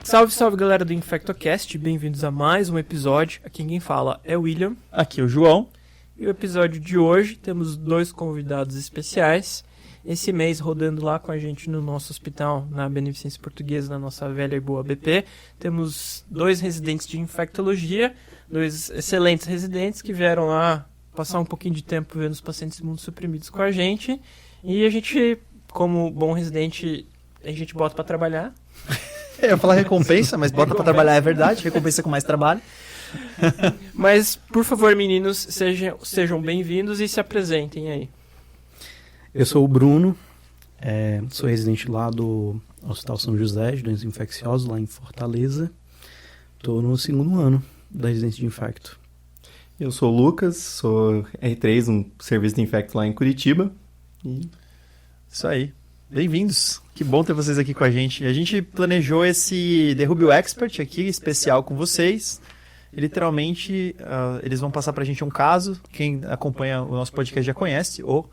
Salve, salve galera do InfectoCast, bem-vindos a mais um episódio. Aqui quem fala é o William. Aqui é o João. E o episódio de hoje temos dois convidados especiais. Esse mês rodando lá com a gente no nosso hospital, na Beneficência Portuguesa, na nossa velha e boa BP. Temos dois residentes de infectologia, dois excelentes residentes que vieram lá passar um pouquinho de tempo vendo os pacientes imunossuprimidos com a gente. E a gente, como bom residente, a gente bota pra trabalhar. Eu ia falar recompensa, mas bota pra trabalhar é verdade, recompensa com mais trabalho. Mas, por favor, meninos, sejam bem-vindos e se apresentem aí. Eu sou o Bruno, sou residente lá do Hospital São José, de doenças infecciosas, lá em Fortaleza. Estou no segundo ano da residência de infecto. Eu sou o Lucas, sou R3, um serviço de infecto lá em Curitiba. Isso aí. Bem-vindos. Que bom ter vocês aqui com a gente. A gente planejou esse The Rubio Expert aqui, especial com vocês. E, literalmente, eles vão passar pra gente um caso. Quem acompanha o nosso podcast já conhece. O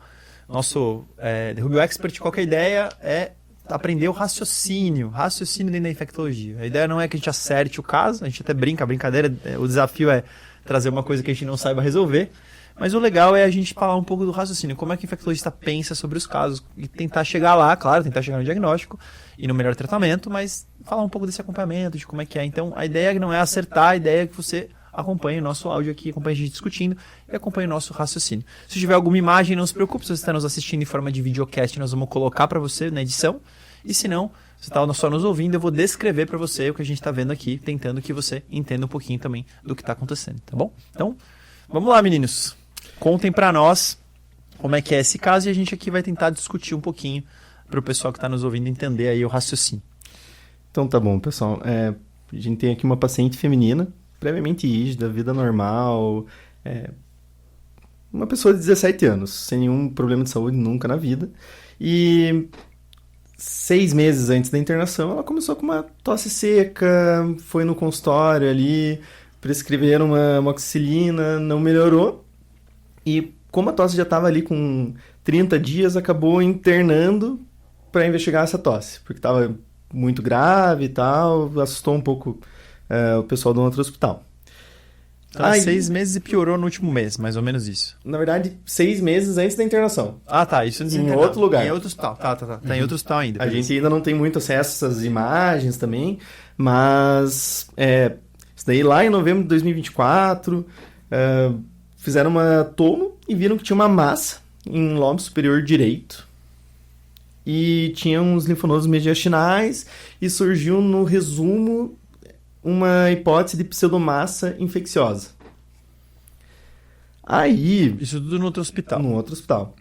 nosso The Rubio Expert, qualquer ideia é aprender o raciocínio dentro da infectologia. A ideia não é que a gente acerte o caso, a gente até brinca, a brincadeira, o desafio é trazer uma coisa que a gente não saiba resolver. Mas o legal é a gente falar um pouco do raciocínio, como é que o infectologista pensa sobre os casos e tentar chegar lá, claro, tentar chegar no diagnóstico e no melhor tratamento, mas falar um pouco desse acompanhamento, de como é que é. Então, a ideia não é acertar, a ideia é que você acompanhe o nosso áudio aqui, acompanhe a gente discutindo e acompanhe o nosso raciocínio. Se tiver alguma imagem, não se preocupe, se você está nos assistindo em forma de videocast, nós vamos colocar para você na edição. E se não, você está só nos ouvindo, eu vou descrever para você o que a gente está vendo aqui, tentando que você entenda um pouquinho também do que está acontecendo, tá bom? Então, vamos lá, meninos. Contem para nós como é que é esse caso e a gente aqui vai tentar discutir um pouquinho para o pessoal que está nos ouvindo entender aí o raciocínio. Então tá bom, pessoal. A gente tem aqui uma paciente feminina, previamente rígida, vida normal, uma pessoa de 17 anos, sem nenhum problema de saúde nunca na vida. E 6 meses antes da internação, ela começou com uma tosse seca, foi no consultório ali, prescreveram uma amoxicilina, não melhorou. E como a tosse já estava ali com 30 dias, acabou internando para investigar essa tosse, porque estava muito grave e tal, assustou um pouco o pessoal do outro hospital. Então, 6 meses e piorou no último mês, mais ou menos isso. Na verdade, 6 meses antes da internação. Ah, tá, isso em outro lugar. Em outro hospital, tá, tá em outro hospital ainda. A gente ainda não tem muito acesso a essas imagens também, mas isso daí lá em novembro de 2024... fizeram uma tomo e viram que tinha uma massa em lóbulo superior direito. E tinha uns linfonodos mediastinais e surgiu no resumo uma hipótese de pseudomassa infecciosa. Aí... Isso tudo no outro hospital. No outro hospital.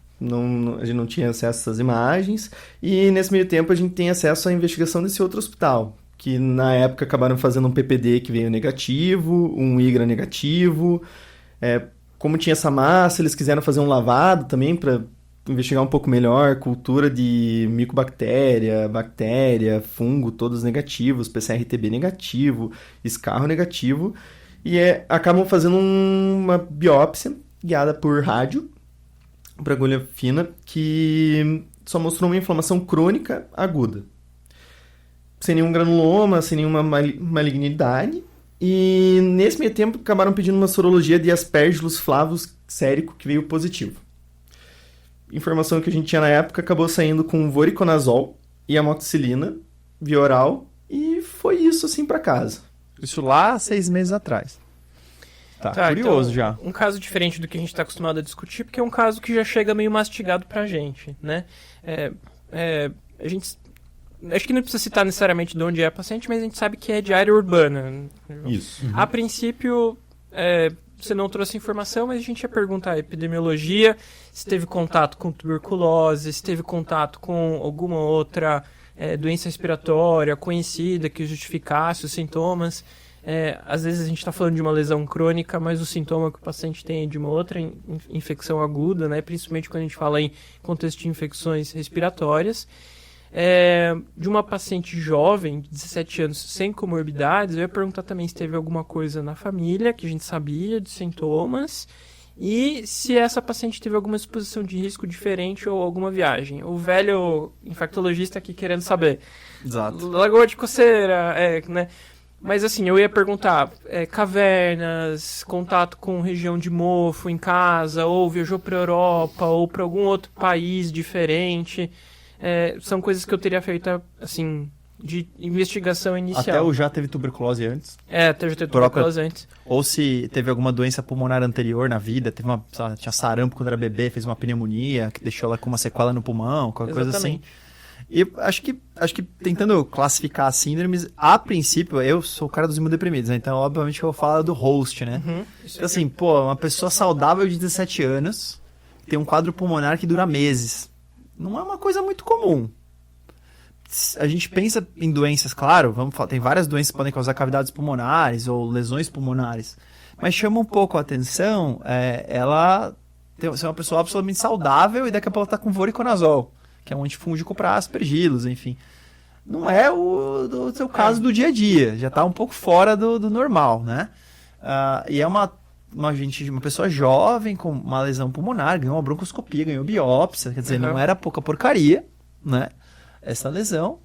A gente não tinha acesso a essas imagens e nesse meio tempo a gente tem acesso à investigação desse outro hospital, que na época acabaram fazendo um PPD que veio negativo, um IGRA negativo. Como tinha essa massa, eles quiseram fazer um lavado também para investigar um pouco melhor, cultura de micobactéria, bactéria, fungo, todos negativos, PCR-TB negativo, escarro negativo, e acabam fazendo uma biópsia guiada por rádio, por agulha fina, que só mostrou uma inflamação crônica aguda, sem nenhum granuloma, sem nenhuma malignidade. E nesse meio tempo acabaram pedindo uma sorologia de Aspergillus flavus sérico, que veio positivo. Informação que a gente tinha na época acabou saindo com voriconazol e amoxicilina via oral e foi isso assim para casa. Isso lá 6 meses atrás. Tá curioso então, já. Um caso diferente do que a gente está acostumado a discutir, porque é um caso que já chega meio mastigado pra gente, né? A gente... Acho que não precisa citar necessariamente de onde é a paciente, mas a gente sabe que é de área urbana. Isso. A princípio, você não trouxe informação, mas a gente ia perguntar a epidemiologia, se teve contato com tuberculose, se teve contato com alguma outra doença respiratória conhecida que justificasse os sintomas. Às vezes a gente está falando de uma lesão crônica, mas o sintoma que o paciente tem é de uma outra infecção aguda, né? Principalmente quando a gente fala em contexto de infecções respiratórias. De uma paciente jovem, de 17 anos, sem comorbidades, eu ia perguntar também se teve alguma coisa na família que a gente sabia de sintomas e se essa paciente teve alguma exposição de risco diferente ou alguma viagem. O velho infectologista aqui querendo saber. Exato. Lagoa de coceira, né? Mas assim, eu ia perguntar, cavernas, contato com região de mofo em casa, ou viajou para Europa, ou para algum outro país diferente. São coisas que eu teria feito, assim, de investigação inicial. Até o já teve tuberculose antes. Até já teve tuberculose antes. Ou se teve alguma doença pulmonar anterior na vida, tinha sarampo quando era bebê, fez uma pneumonia, que deixou ela com uma sequela no pulmão, qualquer coisa assim. E acho que tentando classificar as síndromes, a princípio, eu sou o cara dos imunodeprimidos, né? Então, obviamente, eu vou falar do host, né? Então, assim, uma pessoa saudável de 17 anos tem um quadro pulmonar que dura meses. Não é uma coisa muito comum. A gente pensa em doenças, claro, tem várias doenças que podem causar cavidades pulmonares ou lesões pulmonares, mas chama um pouco a atenção ela ser uma pessoa absolutamente saudável e daqui a pouco ela tá com voriconazol, que é um antifúngico para aspergilos, enfim. Não é o seu caso do dia a dia, já está um pouco fora do normal, né? E é uma pessoa jovem com uma lesão pulmonar, ganhou uma broncoscopia, ganhou biópsia, quer dizer, não era pouca porcaria, né? Essa lesão.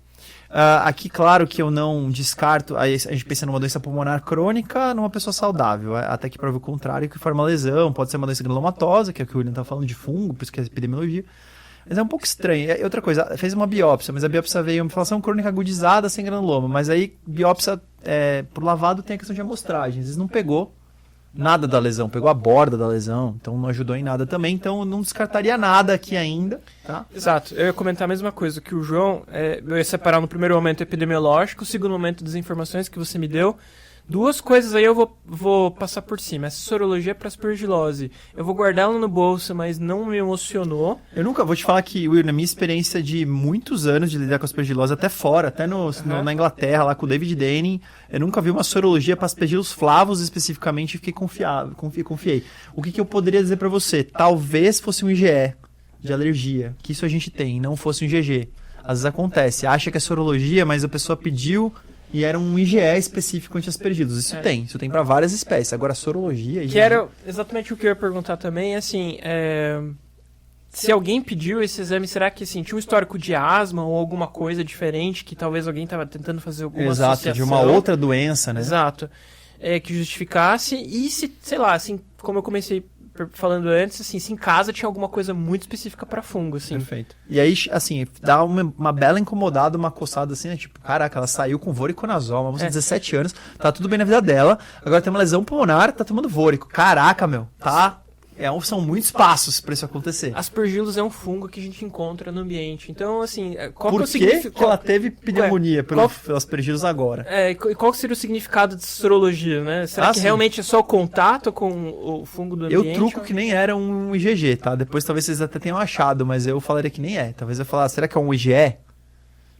Aqui, claro que eu não descarto, aí a gente pensa numa doença pulmonar crônica numa pessoa saudável, até que prova o contrário, que forma lesão, pode ser uma doença granulomatosa, que é o que o William está falando de fungo, por isso que é epidemiologia. Mas é um pouco estranho. E outra coisa, fez uma biópsia, mas a biópsia veio uma inflamação crônica agudizada sem granuloma. Mas aí, biópsia por lavado tem a questão de amostragem. Às vezes não pegou nada da lesão, pegou a borda da lesão, então não ajudou em nada também. Então não descartaria nada aqui ainda, tá? Exato. Eu ia comentar a mesma coisa que o João. Eu ia separar no primeiro momento epidemiológico, no segundo momento das informações que você me deu. Duas coisas aí eu vou passar por cima. Essa sorologia para aspergilose. Eu vou guardar ela no bolso, mas não me emocionou. Eu nunca vou te falar que, Will, na minha experiência de muitos anos de lidar com aspergilose, até fora, até na Inglaterra, lá com o David Denning, eu nunca vi uma sorologia para aspergilos flavos especificamente e confiei. O que eu poderia dizer para você? Talvez fosse um IgE de alergia, que isso a gente tem, não fosse um IgG. Às vezes acontece, acha que é sorologia, mas a pessoa pediu e era um IgE específico anti-aspergilos. Isso tem para várias espécies. Agora, sorologia... Que era exatamente o que eu ia perguntar também, assim, se alguém pediu esse exame, será que assim, tinha um histórico de asma ou alguma coisa diferente que talvez alguém estava tentando fazer alguma associação? De uma outra doença, né? Exato. Que justificasse, e se, sei lá, assim, como eu comecei falando antes, assim, se em casa tinha alguma coisa muito específica para fungo, assim. Perfeito. E aí, assim, dá uma bela incomodada, uma coçada assim, né? Tipo, caraca, ela saiu com voriconazol, uma moça de 17 anos, tá tudo bem na vida dela, agora tem uma lesão pulmonar, tá tomando vórico. Caraca, meu, tá... são muitos passos para isso acontecer. Aspergillus é um fungo que a gente encontra no ambiente. Então, assim, qual Por que é o significado? Que ela teve pneumonia pelos aspergillus agora? E qual seria o significado de sorologia, né? Será que realmente é só contato com o fungo do ambiente? Eu truco que nem era um IgG, tá? Depois talvez vocês até tenham achado, mas eu falaria que nem é. Talvez eu falar, será que é um IgE?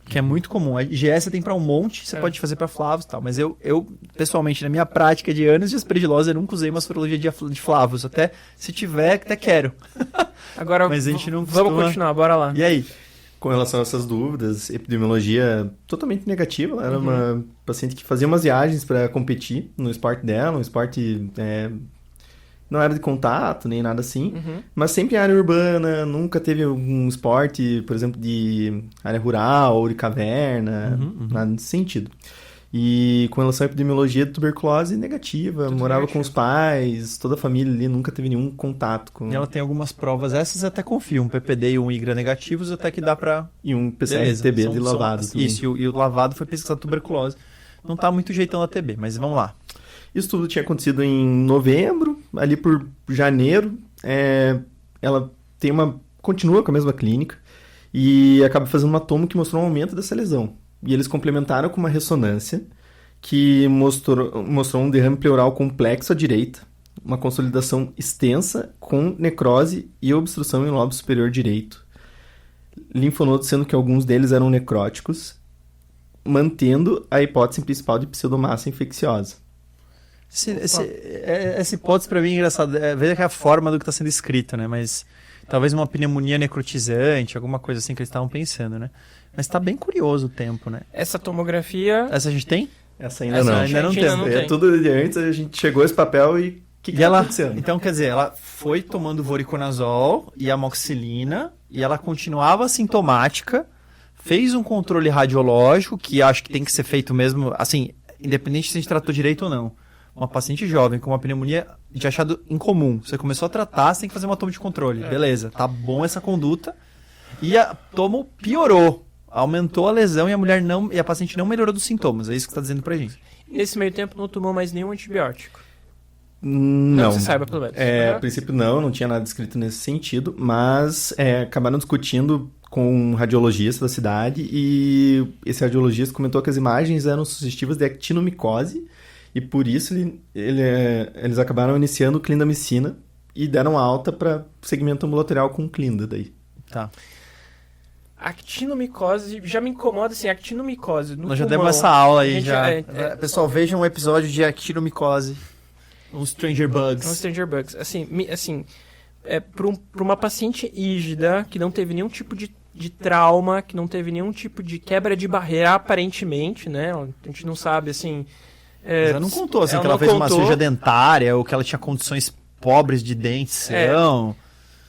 Que é muito comum. A IgE você tem para um monte, você pode fazer para flavos e tal. Mas eu, pessoalmente, na minha prática de anos de aspergilose, eu nunca usei uma sorologia de flavos. Até se tiver, até quero. Agora, mas a gente não costuma... Vamos continuar, bora lá. E aí? Com relação a essas dúvidas, epidemiologia totalmente negativa. Ela era uma paciente que fazia umas viagens para competir no esporte dela, um esporte... não era de contato, nem nada assim, mas sempre em área urbana, nunca teve um esporte, por exemplo, de área rural ou de caverna, nada nesse sentido. E com relação à epidemiologia de tuberculose, negativa, morava com os pais, toda a família ali, nunca teve nenhum contato com... E ela tem algumas provas, essas até confio, um PPD e um IGRA negativos, até que dá pra... E um PCR-TB de lavado. Isso, e o lavado foi pesquisado tuberculose. Não tá muito jeitão a TB, mas vamos lá. Isso tudo tinha acontecido em novembro, ali por janeiro, ela continua com a mesma clínica e acaba fazendo uma tomo que mostrou um aumento dessa lesão. E eles complementaram com uma ressonância que mostrou um derrame pleural complexo à direita, uma consolidação extensa com necrose e obstrução em lobo superior direito. Linfonodos, sendo que alguns deles eram necróticos, mantendo a hipótese principal de pseudomassa infecciosa. Essa hipótese pra mim é engraçada. Veja que é a forma do que está sendo escrito, né? Mas talvez uma pneumonia necrotizante, alguma coisa assim que eles estavam pensando, né? Mas tá bem curioso o tempo, né? Essa tomografia... Essa a gente tem? Essa ainda não. Ainda não tem. Tudo de antes, a gente chegou a esse papel e que E ela, acontecendo? então, quer dizer, ela foi tomando voriconazol e amoxicilina e ela continuava assintomática, fez um controle radiológico, que acho que tem que ser feito mesmo, assim, independente se a gente tratou direito ou não. Uma paciente jovem com uma pneumonia de achado incomum, você começou a tratar, você tem que fazer uma toma de controle. Beleza, tá bom essa conduta. E a tomo piorou, aumentou a lesão e a paciente não melhorou dos sintomas. É isso que você está dizendo pra gente. Nesse meio tempo não tomou mais nenhum antibiótico. Não. Que você saiba, pelo menos. A princípio não tinha nada escrito nesse sentido, mas acabaram discutindo com um radiologista da cidade e esse radiologista comentou que as imagens eram sugestivas de actinomicose e por isso eles acabaram iniciando clindamicina e deram alta para segmento ambulatorial com clinda daí. Tá. Actinomicose já me incomoda, assim, actinomicose no Nós já pulmão. demos essa aula aí, A gente- já. Pessoal, vejam um episódio de actinomicose. Uns Stranger Bugs. São Stranger Bugs. Assim, para uma paciente ígida, que não teve nenhum tipo de trauma, que não teve nenhum tipo de quebra de barreira, aparentemente, né? A gente não sabe, assim... Mas ela não contou, assim, que não ela fez uma contou. cirurgia dentária ou que ela tinha condições pobres de dentição.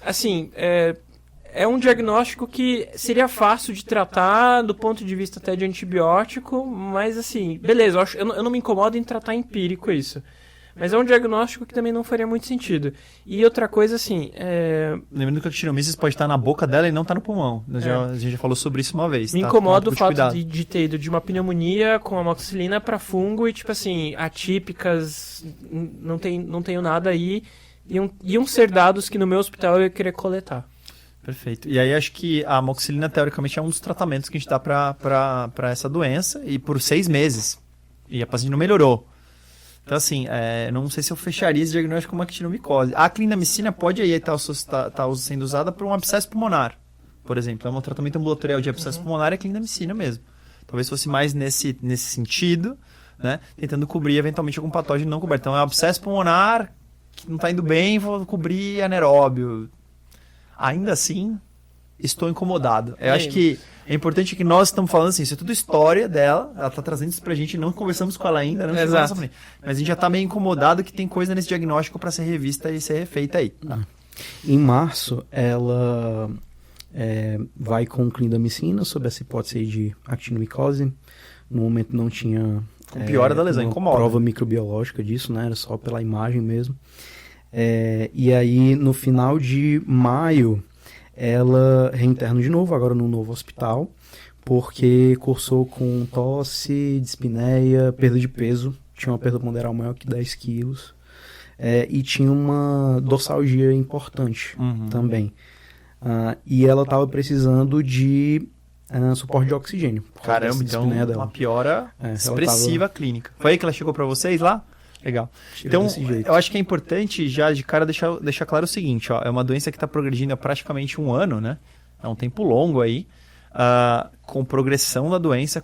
Assim, é um diagnóstico que seria fácil de tratar do ponto de vista até de antibiótico, mas assim, beleza, eu não me incomodo em tratar empírico isso. Mas é um diagnóstico que também não faria muito sentido. E outra coisa, assim... Lembrando que a actinomyces pode estar na boca dela e não estar no pulmão. A gente já falou sobre isso uma vez. Me tá? incomoda Tomar o fato cuidado. de ter ido de uma pneumonia com amoxicilina para fungo e, tipo assim, atípicas, não tenho nada aí. Iam ser dados que no meu hospital eu ia querer coletar. Perfeito. E aí acho que a amoxicilina, teoricamente, é um dos tratamentos que a gente dá para essa doença e por 6 meses. E a paciente não melhorou. Então, assim, não sei se eu fecharia esse diagnóstico como actinomicose. A clindamicina pode aí estar sendo usada para um abscesso pulmonar, por exemplo. É um tratamento ambulatorial de abscesso pulmonar, é clindamicina mesmo. Talvez fosse mais nesse sentido, né? Tentando cobrir eventualmente algum patógeno não coberto. Então, é um abscesso pulmonar que não está indo bem, vou cobrir anaeróbio. Ainda assim, estou incomodado. Eu acho que é importante que nós estamos falando assim, isso é tudo história dela, ela está trazendo isso pra gente, não conversamos com ela ainda, não chegou nessa frente. Mas a gente já está meio incomodado que tem coisa nesse diagnóstico para ser revista e ser refeita aí. Em março, ela vai com clindamicina sob essa hipótese aí de actinomicose. No momento não tinha Com piora da lesão, uma incomoda. prova microbiológica disso, né? Era só pela imagem mesmo. E aí, no final de maio, ela reinterna de novo, agora num novo hospital, porque cursou com tosse, dispneia, perda de peso, tinha uma perda ponderal maior que 10 quilos, e tinha uma dorsalgia importante também. E ela estava precisando de suporte de oxigênio. por causa Caramba, dessa então dispneia dela. uma piora ela expressiva clínica. Foi aí que ela chegou para vocês lá? Legal. Então, desse jeito. eu acho que é importante já de cara deixar claro o seguinte, ó, é uma doença que está progredindo há praticamente 1 ano, né? É um tempo longo aí, com progressão da doença,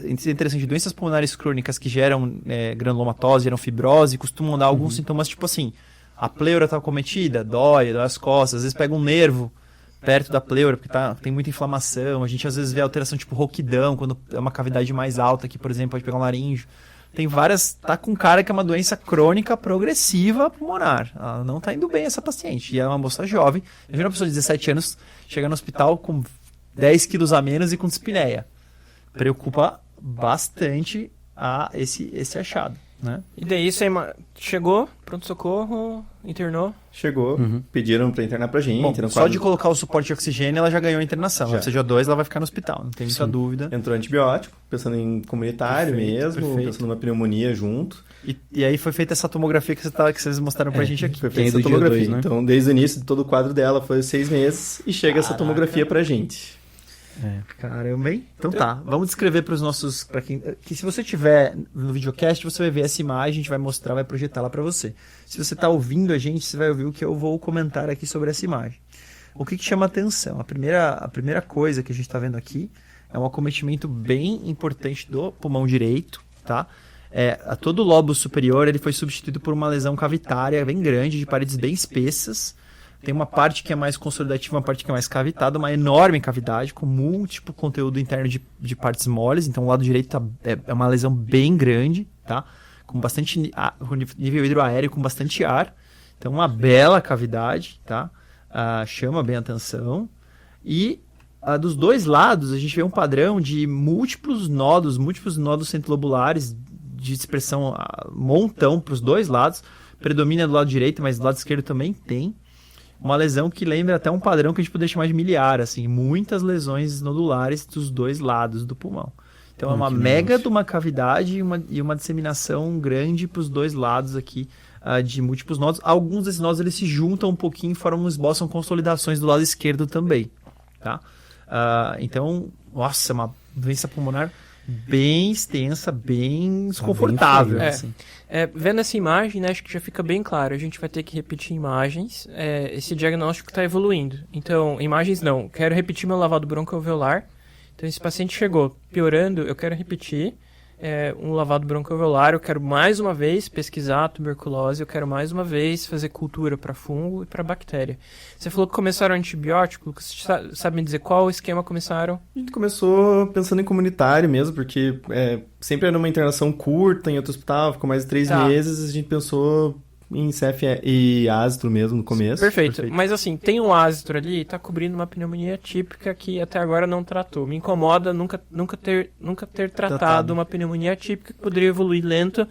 interessante, doenças pulmonares crônicas que geram granulomatose, geram fibrose, costumam dar alguns sintomas tipo assim, a pleura está acometida, dói as costas, às vezes pega um nervo perto da pleura, porque tem muita inflamação, a gente às vezes vê alteração tipo rouquidão, quando é uma cavidade mais alta, que por exemplo pode pegar um laríngeo. Tem várias, tá com cara que é uma doença crônica progressiva pulmonar. Ela não tá indo bem essa paciente. E é uma moça jovem. Imagina uma pessoa de 17 anos chegar no hospital com 10 quilos a menos e com dispneia. Preocupa bastante esse achado, né? E daí isso aí chegou, pronto-socorro, internou. Chegou, pediram para internar pra gente. Bom, no só quadro- de colocar o suporte de oxigênio, ela já ganhou a internação. Já. Ela precisa de O2, ela vai ficar no hospital, não tem muita dúvida. Entrou antibiótico, pensando em comunitário mesmo, perfeito. pensando numa pneumonia junto. E aí foi feita essa tomografia que vocês mostraram pra gente aqui. Foi Tem feita do essa dia tomografia. 2, né? Então, desde o início de todo o quadro dela foi 6 meses e chega essa tomografia pra gente. Caramba, hein? Então tá, vamos descrever para os nossos... que se você tiver no videocast, você vai ver essa imagem, a gente vai mostrar, vai projetar lá para você. Se você está ouvindo a gente, você vai ouvir o que eu vou comentar aqui sobre essa imagem. O que chama atenção? A primeira coisa que a gente está vendo aqui é um acometimento bem importante do pulmão direito, tá? A todo o lobo superior ele foi substituído por uma lesão cavitária bem grande, de paredes bem espessas. Tem uma parte que é mais consolidativa, uma parte que é mais cavitada, uma enorme cavidade com múltiplo conteúdo interno de partes moles. Então o lado direito é uma lesão bem grande, tá? com bastante nível hidroaéreo, com bastante ar. Então, uma bela cavidade, tá? Chama bem a atenção. E dos dois lados, a gente vê um padrão de múltiplos nodos centrolobulares de expressão montão para os dois lados. Predomina do lado direito, mas do lado esquerdo também tem. Uma lesão que lembra até um padrão que a gente poderia chamar de miliar, assim, muitas lesões nodulares dos dois lados do pulmão. Então é uma mega de uma cavidade e uma disseminação grande para os dois lados aqui de múltiplos nodos. Alguns desses nodos eles se juntam um pouquinho e esboçam consolidações do lado esquerdo também, tá? Então, nossa, uma doença pulmonar bem extensa, bem desconfortável. Bem assim. Vendo essa imagem, né, acho que já fica bem claro. A gente vai ter que repetir imagens. Esse diagnóstico está evoluindo. Então, imagens não. Quero repetir meu lavado broncoalveolar. Então, esse paciente chegou piorando, eu quero repetir um lavado broncoalveolar. Eu quero mais uma vez pesquisar a tuberculose. Eu quero mais uma vez fazer cultura para fungo e para bactéria. Você falou que começaram antibiótico. Você sabe me dizer qual esquema começaram? A gente começou pensando em comunitário mesmo, porque sempre era uma internação curta em outro hospital, ficou mais de 3 meses, a gente pensou em CF e ácitro mesmo no começo. Perfeito. Mas assim, tem um ácitro ali, tá cobrindo uma pneumonia típica que até agora não tratou. Me incomoda nunca ter tratado uma pneumonia típica que poderia evoluir lento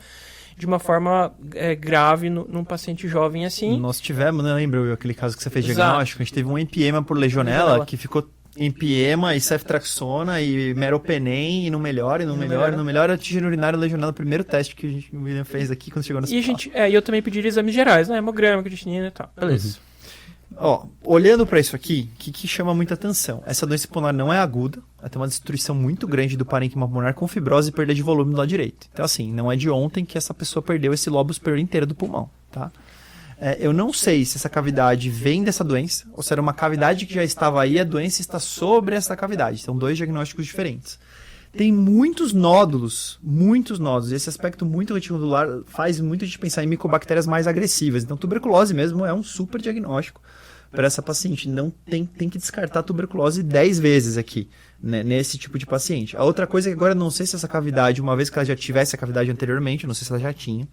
de uma forma grave num paciente jovem assim. Nós tivemos, né, lembra aquele caso que você fez Exato. diagnóstico? A gente teve um empiema por legionela que ficou empiema e ceftraxona e meropenem e não melhora. A antígeno urinário legionela, o primeiro teste que o William fez aqui quando chegou no hospital. E eu também pediria exames gerais, né? Hemograma, creatinina e tal. Beleza. Olhando para isso aqui, o que chama muita atenção? Essa doença pulmonar não é aguda, ela tem uma destruição muito grande do parênquima pulmonar com fibrose e perda de volume do lado direito. Então, assim, não é de ontem que essa pessoa perdeu esse lobo superior inteiro do pulmão, tá? Eu não sei se essa cavidade vem dessa doença, ou se era uma cavidade que já estava aí e a doença está sobre essa cavidade. São dois diagnósticos diferentes. Tem muitos nódulos, e esse aspecto muito reticular faz muito a gente pensar em micobactérias mais agressivas. Então, tuberculose mesmo é um super diagnóstico para essa paciente. Não tem que descartar a tuberculose 10 vezes aqui, né, nesse tipo de paciente. A outra coisa é que agora não sei se essa cavidade, uma vez que ela já tivesse a cavidade anteriormente, não sei se ela já tinha,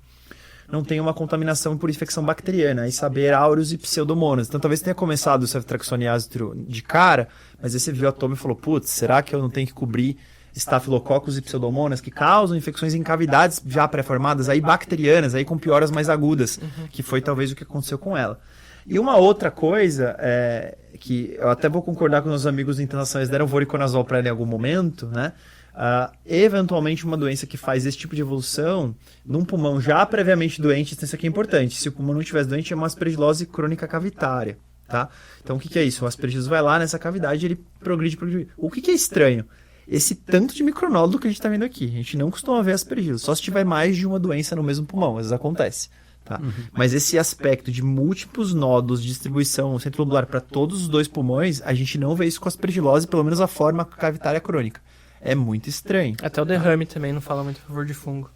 não tem uma contaminação por infecção bacteriana, e saber áureos e pseudomonas. Então talvez tenha começado o ceftraxone e ácitro de cara, mas aí você viu a toma e falou, putz, será que eu não tenho que cobrir estafilococcus e pseudomonas que causam infecções em cavidades já pré-formadas, aí bacterianas, aí com pioras mais agudas, que foi talvez o que aconteceu com ela. E uma outra coisa, que eu até vou concordar com os amigos de internação, eles deram voriconazol para ela em algum momento, né? Eventualmente uma doença que faz esse tipo de evolução num pulmão já previamente doente, isso aqui é importante, se o pulmão não estiver doente é uma aspergilose crônica cavitária, tá? Então o que é isso? O aspergilose vai lá nessa cavidade e ele progride. O que é estranho? Esse tanto de micronódulo que a gente está vendo aqui, a gente não costuma ver aspergilose, só se tiver mais de uma doença no mesmo pulmão, às vezes acontece. Tá? Mas esse aspecto de múltiplos nódulos de distribuição centrolobular para todos os dois pulmões, a gente não vê isso com aspergilose, pelo menos a forma cavitária crônica. É muito estranho. Até o derrame também não fala muito a favor de fungo.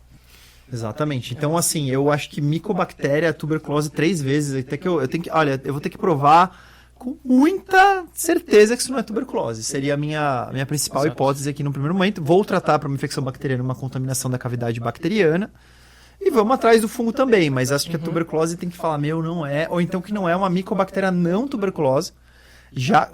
Exatamente. Então, assim, eu acho que micobactéria, tuberculose 3 vezes. Até que eu vou ter que provar com muita certeza que isso não é tuberculose. Seria a minha principal hipótese aqui no primeiro momento. Vou tratar para uma infecção bacteriana, uma contaminação da cavidade bacteriana. E vamos atrás do fungo também, mas acho que a tuberculose tem que falar, não é. Ou então que não é uma micobactéria não tuberculose,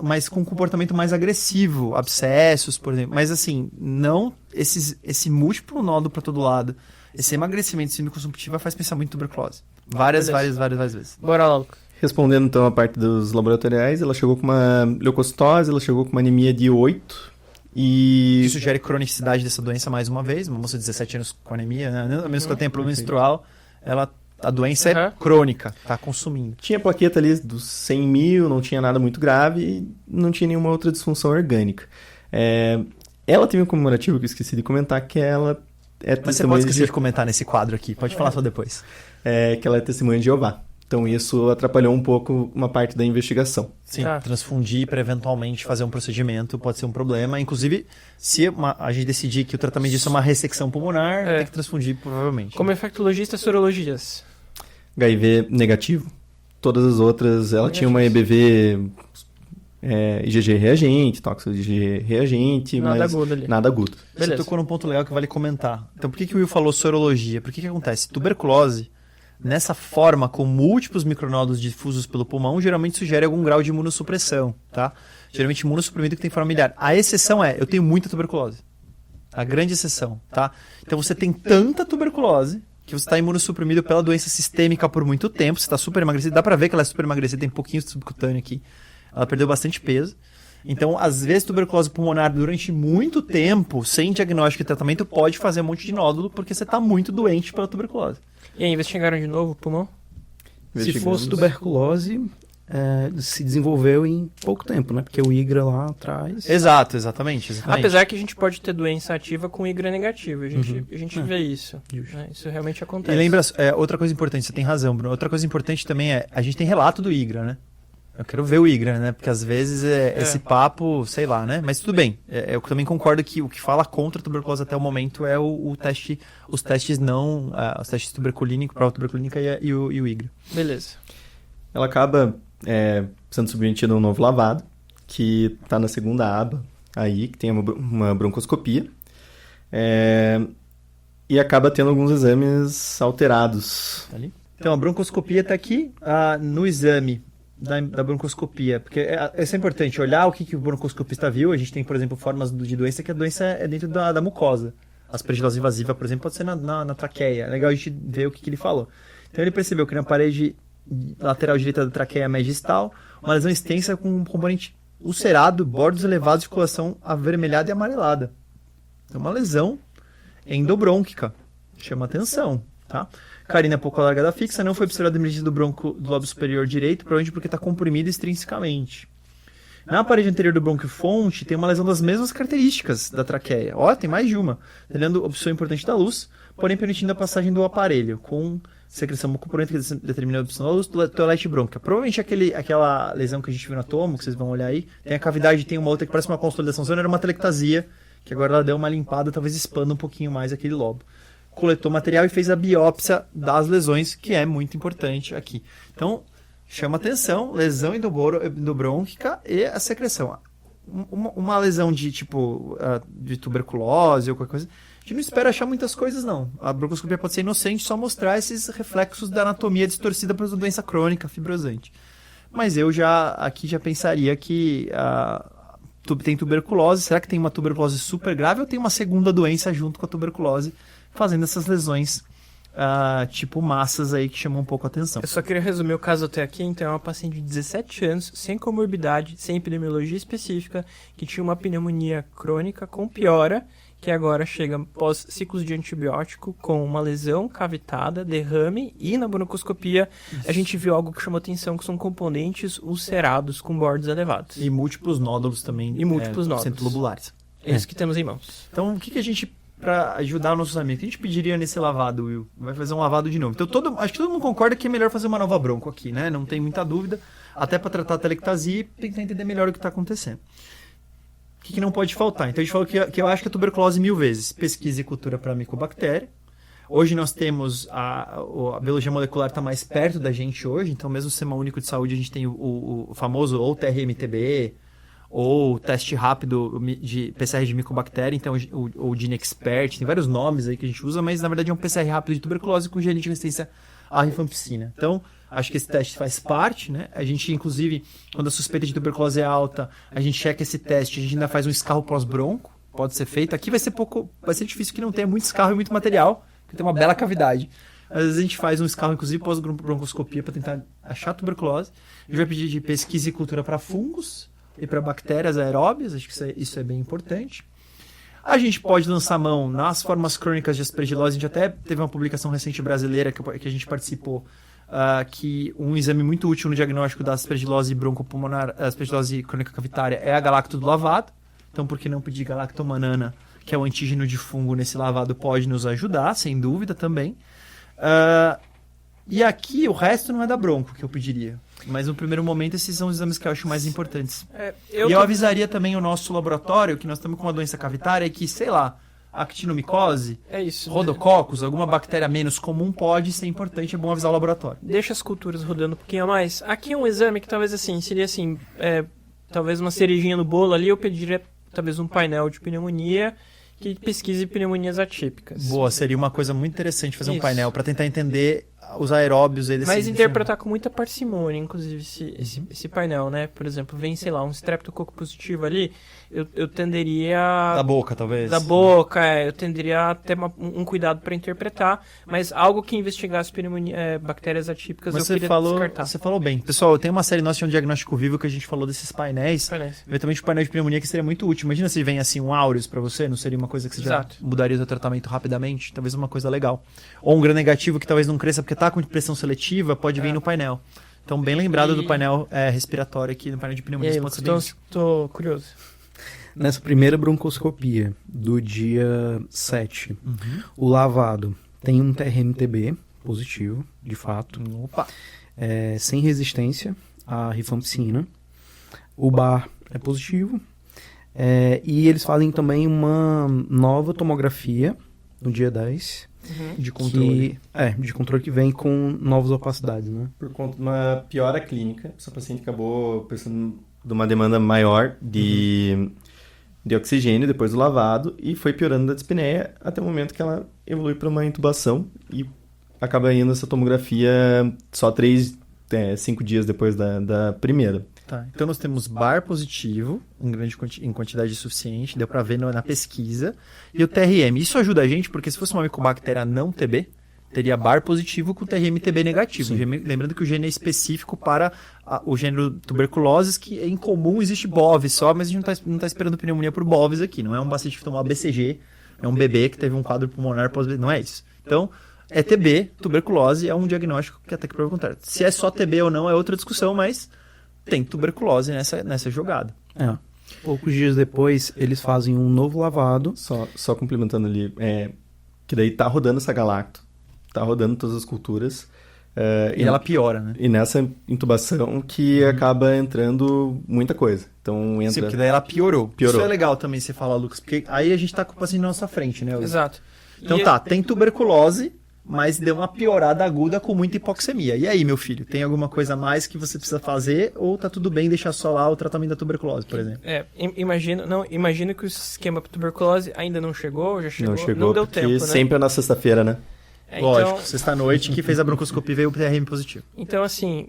mas com um comportamento mais agressivo, abscessos, por exemplo. Mas assim, não esse múltiplo nódulo para todo lado, esse emagrecimento semiconsumptiva faz pensar muito em tuberculose. Várias vezes. Bora lá, Lucas. Respondendo então a parte dos laboratoriais, ela chegou com uma leucocitose, ela chegou com uma anemia de 8. E isso sugere cronicidade dessa doença mais uma vez, uma moça de 17 anos com anemia, né? Mesmo que ela tenha problema menstrual, a doença é crônica, está consumindo. Tinha plaqueta ali dos 100 mil, não tinha nada muito grave e não tinha nenhuma outra disfunção orgânica. Ela teve um comemorativo que eu esqueci de comentar, que ela é testemunha. Mas você pode esquecer de comentar nesse quadro aqui, pode falar só depois. Que ela é testemunha de Jeová. Então isso atrapalhou um pouco uma parte da investigação. Sim, transfundir para eventualmente fazer um procedimento pode ser um problema. Inclusive, se a gente decidir que o tratamento disso é uma ressecção pulmonar, tem que transfundir provavelmente. Como infectologista, sorologias? HIV negativo. Todas as outras, ela tinha uma EBV IgG reagente, tóxico de IgG reagente, Nada mas agudo ali. nada agudo. Você Beleza. tocou num ponto legal que vale comentar. Então, por que o Will falou sorologia? Por que acontece? Tuberculose, nessa forma, com múltiplos micronódulos difusos pelo pulmão, geralmente sugere algum grau de imunossupressão, tá? Geralmente imunossuprimido que tem forma miliar. A exceção eu tenho muita tuberculose. A grande exceção, tá? Então você tem tanta tuberculose que você está imunossuprimido pela doença sistêmica por muito tempo, você está super emagrecido, dá pra ver que ela é super emagrecida, tem pouquinho de subcutâneo aqui. Ela perdeu bastante peso. Então, às vezes, tuberculose pulmonar durante muito tempo, sem diagnóstico e tratamento, pode fazer um monte de nódulo, porque você está muito doente pela tuberculose. E aí, investigaram de novo o pulmão? Se fosse tuberculose, se desenvolveu em pouco tempo, né? Porque o IGRA lá atrás... Exatamente. Apesar que a gente pode ter doença ativa com IGRA negativo. A gente vê isso. Né? Isso realmente acontece. E lembra, outra coisa importante, você tem razão, Bruno. Outra coisa importante também a gente tem relato do IGRA, né? Eu quero ver o IGRA, né? Porque às vezes esse papo, sei lá, né? Mas tudo bem. Eu também concordo que o que fala contra a tuberculose até o momento é os testes não... os testes tuberculínicos, prova tuberculínica e o IGRA. Beleza. Ela acaba sendo submetida a um novo lavado, que está na segunda aba aí, que tem uma broncoscopia. E acaba tendo alguns exames alterados. Ali. Então, a broncoscopia está aqui no exame da broncoscopia, porque isso é importante, olhar o que o broncoscopista viu. A gente tem, por exemplo, formas de doença que a doença é dentro da mucosa. Aspergilose invasiva, por exemplo, pode ser na traqueia. É legal a gente ver o que ele falou. Então ele percebeu que na parede lateral direita da traqueia mediastal, uma lesão extensa com um componente ulcerado, bordos elevados de coloração avermelhada e amarelada. Então uma lesão endobrônquica. Chama atenção, tá? Carina pouco alargada fixa, não foi observada a emergência do bronco do lobo superior direito, provavelmente porque está comprimido extrinsecamente. Na parede anterior do brônquio fonte, tem uma lesão das mesmas características da traqueia. Tem mais de uma. Tendo opção importante da luz, porém permitindo a passagem do aparelho, com secreção mucoporenta que determina a opção da luz do toalete brônquica. Provavelmente aquela lesão que a gente viu na tomo, que vocês vão olhar aí, tem a cavidade, tem uma outra que parece uma consolidação, era uma telectasia, que agora ela deu uma limpada, talvez expanda um pouquinho mais aquele lobo. Coletou material e fez a biópsia das lesões, que é muito importante aqui. Então, chama atenção, lesão endobrônquica e a secreção. Uma lesão de de tuberculose ou qualquer coisa, a gente não espera achar muitas coisas, não. A broncoscopia pode ser inocente, só mostrar esses reflexos da anatomia distorcida por uma doença crônica, fibrosante. Mas eu aqui já pensaria que tem tuberculose. Será que tem uma tuberculose super grave ou tem uma segunda doença junto com a tuberculose, fazendo essas lesões massas aí que chamam um pouco a atenção? Eu só queria resumir o caso até aqui. Então é uma paciente de 17 anos, sem comorbidade, sem epidemiologia específica, que tinha uma pneumonia crônica com piora, que agora chega pós ciclos de antibiótico com uma lesão cavitada, derrame, e na broncoscopia a gente viu algo que chamou atenção, que são componentes ulcerados com bordos elevados. E múltiplos nódulos também. E múltiplos nódulos. Centrolobulares. É isso que temos em mãos. Então, o que a gente, para ajudar os nossos amigos, o que a gente pediria nesse lavado, Will? Vai fazer um lavado de novo. Então, acho que todo mundo concorda que é melhor fazer uma nova bronco aqui, né? Não tem muita dúvida. Até para tratar a telectasia e tentar entender melhor o que está acontecendo. O que não pode faltar? Então, a gente falou que eu acho que a tuberculose 1000 vezes. Pesquisa e cultura para micobactéria. Hoje nós temos a biologia molecular está mais perto da gente hoje. Então, mesmo no Sistema Único de Saúde, a gente tem o famoso ou TRMTB, ou teste rápido de PCR de micobactéria, então o GeneXpert, tem vários nomes aí que a gente usa, mas na verdade é um PCR rápido de tuberculose com genética resistência à rifampicina. Então, acho que esse teste faz parte, né? A gente, inclusive, quando a suspeita de tuberculose é alta, a gente checa esse teste, a gente ainda faz um escarro pós-bronco, pode ser feito. Aqui vai ser difícil que não tenha muito escarro e muito material, porque tem uma bela cavidade. Às vezes a gente faz um escarro, inclusive, pós-broncoscopia para tentar achar tuberculose. A gente vai pedir de pesquisa e cultura para fungos e para bactérias aeróbias, acho que isso é bem importante. A gente pode lançar mão nas formas crônicas de aspergilose. A gente até teve uma publicação recente brasileira que a gente participou, que um exame muito útil no diagnóstico da aspergilose broncopulmonar, aspergilose crônica cavitária, é a galacto do lavado. Então, por que não pedir galactomanana, que é o antígeno de fungo nesse lavado, pode nos ajudar, sem dúvida também. E aqui o resto não é da bronco que eu pediria. Mas no primeiro momento esses são os exames que eu acho mais importantes. Eu avisaria também o nosso laboratório que nós estamos com uma doença cavitária e que, sei lá, actinomicose, rodococos, alguma bactéria menos comum pode ser importante, é bom avisar o laboratório. Deixa as culturas rodando um pouquinho a mais. Aqui é um exame que talvez seria talvez uma cerejinha no bolo ali, eu pediria talvez um painel de pneumonia que pesquise pneumonias atípicas. Boa, seria uma coisa muito interessante fazer um Isso. painel para tentar entender os aeróbios aí Mas interpretar com muita parcimônia, inclusive, esse painel, né? Por exemplo, vem, sei lá, um streptococo positivo ali, eu tenderia... Da boca, talvez. Da boca, eu tenderia a ter um cuidado para interpretar, mas algo que investigasse bactérias atípicas Mas eu queria descartar. você falou bem. Pessoal, tem uma série nossa de um diagnóstico vivo que a gente falou desses painéis. Eventualmente o painel de pneumonia que seria muito útil. Imagina se vem assim um aureus para você, não seria uma coisa que você Exato. já mudaria o seu tratamento rapidamente? Talvez uma coisa legal. Ou um gram negativo que talvez não cresça porque tá com pressão seletiva, pode vir no painel. Então, bem lembrado do painel respiratório aqui, no painel de pneumonia. E aí, Lucas, tô curioso. Nessa primeira broncoscopia do dia 7, o lavado tem um TRM-TB positivo, de fato. Opa! Sem resistência à rifampicina. O bar é positivo. E eles fazem também uma nova tomografia no dia 10. De controle. De controle que vem com novas opacidades, né? Por conta de uma piora clínica, essa paciente acabou precisando de uma demanda maior de oxigênio depois do lavado e foi piorando da dispneia até o momento que ela evolui para uma intubação e acaba indo essa tomografia só 5 dias depois da primeira. Tá, então nós temos bar positivo em quantidade suficiente, deu para ver na pesquisa, e o TRM. Isso ajuda a gente, porque se fosse uma micobactéria não TB, teria bar positivo com TRM-TB negativo. Lembrando que o gene é específico para o gênero tuberculose, que é incomum, existe bovis só, mas a gente não está esperando pneumonia por bovis aqui. Não é um paciente que tomou BCG, é um bebê que teve um quadro pulmonar pós-BCG, não é isso. Então, é TB, tuberculose, é um diagnóstico que até que prova o contrário. Se é só TB ou não é outra discussão, mas tem tuberculose nessa jogada. Poucos dias depois, eles fazem um novo lavado. Só complementando ali, que daí tá rodando essa galacto, tá rodando todas as culturas. E ela piora, né? E nessa intubação que acaba entrando muita coisa. Então entra... Sim, porque daí ela piorou. Isso é legal também você falar, Lucas, porque aí a gente tá com o paciente na nossa frente, né? Exato. Então tem tuberculose, mas deu uma piorada aguda com muita hipoxemia. E aí, meu filho, tem alguma coisa a mais que você precisa fazer ou tá tudo bem deixar só lá o tratamento da tuberculose, por exemplo? Imagino que o esquema para tuberculose ainda não chegou, já chegou, não deu porque tempo, né? sempre é na sexta-feira, né? Lógico, sexta-noite que fez a broncoscopia e veio o TRM positivo. Então, assim,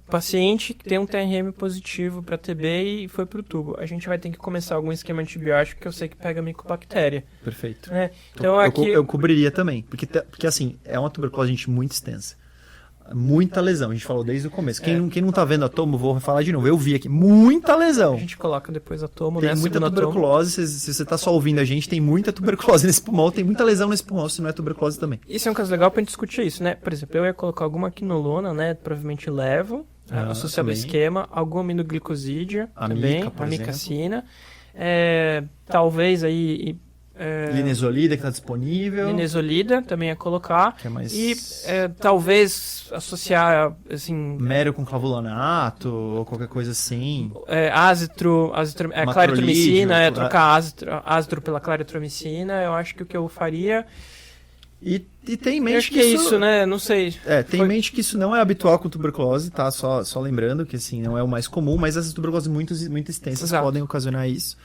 paciente que tem um TRM positivo para TB e foi pro tubo. A gente vai ter que começar algum esquema antibiótico que eu sei que pega micobactéria. Perfeito. Então, aqui... eu cobriria também, porque assim, é uma tuberculose, gente, muito extensa. Muita lesão, a gente falou desde o começo. Quem não tá vendo a tomo, vou falar de novo. Eu vi aqui, muita lesão. A gente coloca depois a tomo, tem né? Muita tuberculose, se você tá só ouvindo a gente, tem muita tuberculose nesse pulmão, tem muita lesão nesse pulmão, se não é tuberculose também. Isso é um caso legal pra gente discutir isso, né? Por exemplo, eu ia colocar alguma quinolona, né? Provavelmente levo, associado ao esquema, alguma aminoglicosídea também, amicacina. Talvez aí... Linezolida, que está disponível. Linezolida também ia colocar. Que é mais... E talvez associar, assim... Mero com clavulanato, ou qualquer coisa assim. Ácitro, claritromicina, trocar ácitro pela claritromicina, eu acho que o que eu faria... E tem em mente acho que é isso, né? Não sei. Tem em mente que isso não é habitual com tuberculose, tá? Só lembrando que, assim, não é o mais comum, mas essas tuberculoses muito extensas podem ocasionar isso.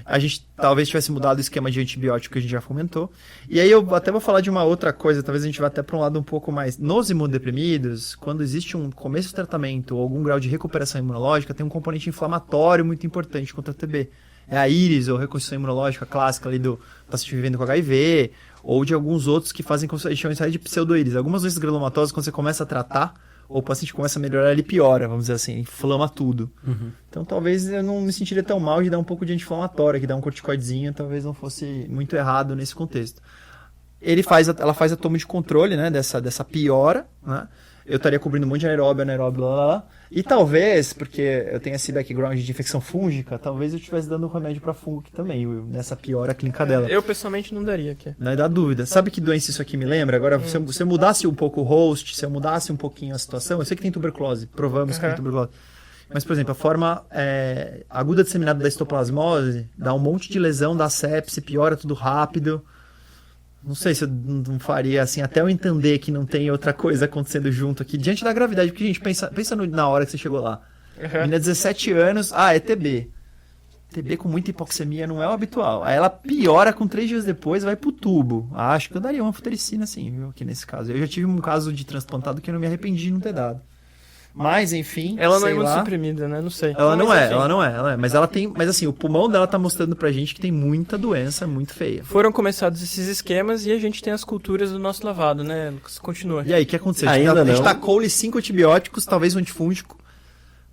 A gente talvez tivesse mudado o esquema de antibiótico que a gente já comentou. E aí eu até vou falar de uma outra coisa, talvez a gente vá até para um lado um pouco mais... Nos imunodeprimidos, quando existe um começo do tratamento ou algum grau de recuperação imunológica, tem um componente inflamatório muito importante contra a TB. É a íris, ou reconstrução imunológica clássica ali do paciente vivendo com HIV, ou de alguns outros que fazem com que a gente chama de pseudoíris. Algumas doenças granulomatosas, quando você começa a tratar, ou o paciente começa a melhorar, ele piora, vamos dizer assim, inflama tudo. Então talvez eu não me sentiria tão mal de dar um pouco de anti-inflamatório, que dar um corticoidezinho, talvez não fosse muito errado nesse contexto. Ela faz a toma de controle, né, dessa piora, né? Eu estaria cobrindo um monte de anaeróbio, blá, blá, blá. E talvez, porque eu tenho esse background de infecção fúngica, talvez eu estivesse dando remédio para fungo aqui também, nessa piora clínica dela. Eu pessoalmente não daria aqui. Não dá dúvida. Sabe que doença isso aqui me lembra? Agora, se eu mudasse um pouco o host, se eu mudasse um pouquinho a situação, eu sei que tem tuberculose, provamos que tem tuberculose. Mas, por exemplo, a forma aguda disseminada da histoplasmose dá um monte de lesão, dá sepse, piora tudo rápido. Não sei se eu não faria assim, até eu entender que não tem outra coisa acontecendo junto aqui, diante da gravidade, porque, gente, pensa na hora que você chegou lá. Menina, 17 anos, é TB. TB com muita hipoxemia não é o habitual. Aí ela piora com 3 dias depois, vai pro tubo. Acho que eu daria uma anfotericina, assim, viu, aqui nesse caso. Eu já tive um caso de transplantado que eu não me arrependi de não ter dado. Mas, enfim, Ela não é sei muito lá. suprimida, né? Não sei. Ela não Mas, é, enfim. ela não é. Mas ela tem. Mas assim, o pulmão dela tá mostrando pra gente que tem muita doença muito feia. Foram começados esses esquemas e a gente tem as culturas do nosso lavado, né, Lucas? Continua. E aí, o que aconteceu? Ainda A gente não. tacou-lhe 5 antibióticos, talvez um antifúngico.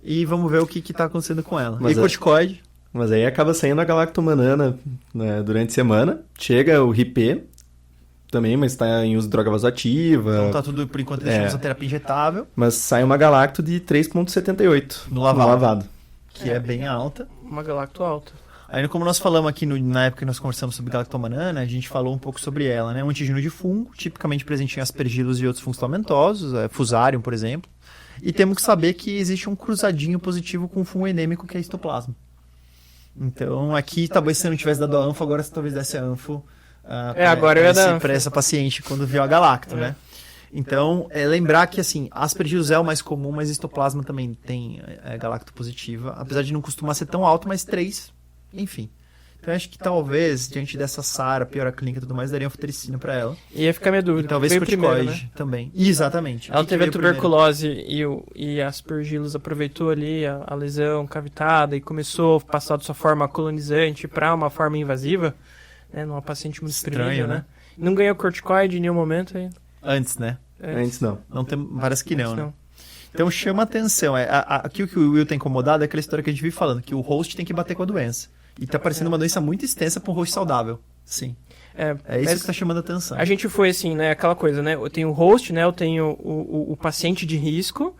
E vamos ver o que tá acontecendo com ela. Mas e corticoide. Mas aí acaba saindo a galactomanana, né, durante a semana. Chega o RIP também, mas tá em uso de droga vasoativa. Então tá tudo, por enquanto, deixando essa terapia injetável. Mas sai uma galacto de 3,78 No lavado. no Que é bem alta. Uma galacto alta. Aí, como nós falamos aqui na época que nós conversamos sobre galactomanana, a gente falou um pouco sobre ela, né? Um antígeno de fungo, tipicamente presente em aspergilos e outros fungos filamentosos, Fusarium, por exemplo. E temos que saber que existe um cruzadinho positivo com um fungo endêmico que é histoplasma. Então, aqui, talvez se você não tivesse dado a anfo, agora você talvez desse a anfo agora eu ia dar anfo. para essa paciente quando viu a galacto, né? Então, lembrar que, assim, aspergilos é o mais comum, mas histoplasma também tem galacto positiva, apesar de não costumar ser tão alto, mas 3, enfim. Então, acho que talvez, diante dessa SARA, piora clínica e tudo mais, daria anfotericina para ela. E ia ficar minha dúvida. E talvez Veio primeiro, corticoide né? também. Exatamente. Ela O que teve a veio primeiro? tuberculose e a aspergilos aproveitou ali a lesão cavitada e começou a passar de sua forma colonizante para uma forma invasiva, né, numa paciente muito Estranho, exprimida, né? Não ganhou corticoide em nenhum momento aí. Antes, né? Antes não. Não tem, parece que não, Antes né? Então chama atenção. Aqui o que o Will tem incomodado é aquela história que a gente vive falando, que o host tem que bater com a doença. E tá parecendo uma doença muito extensa para um host saudável. Sim. É isso mas que tá chamando a atenção. A gente foi assim, né? Aquela coisa, né? Eu tenho o host, né? Eu tenho o paciente de risco.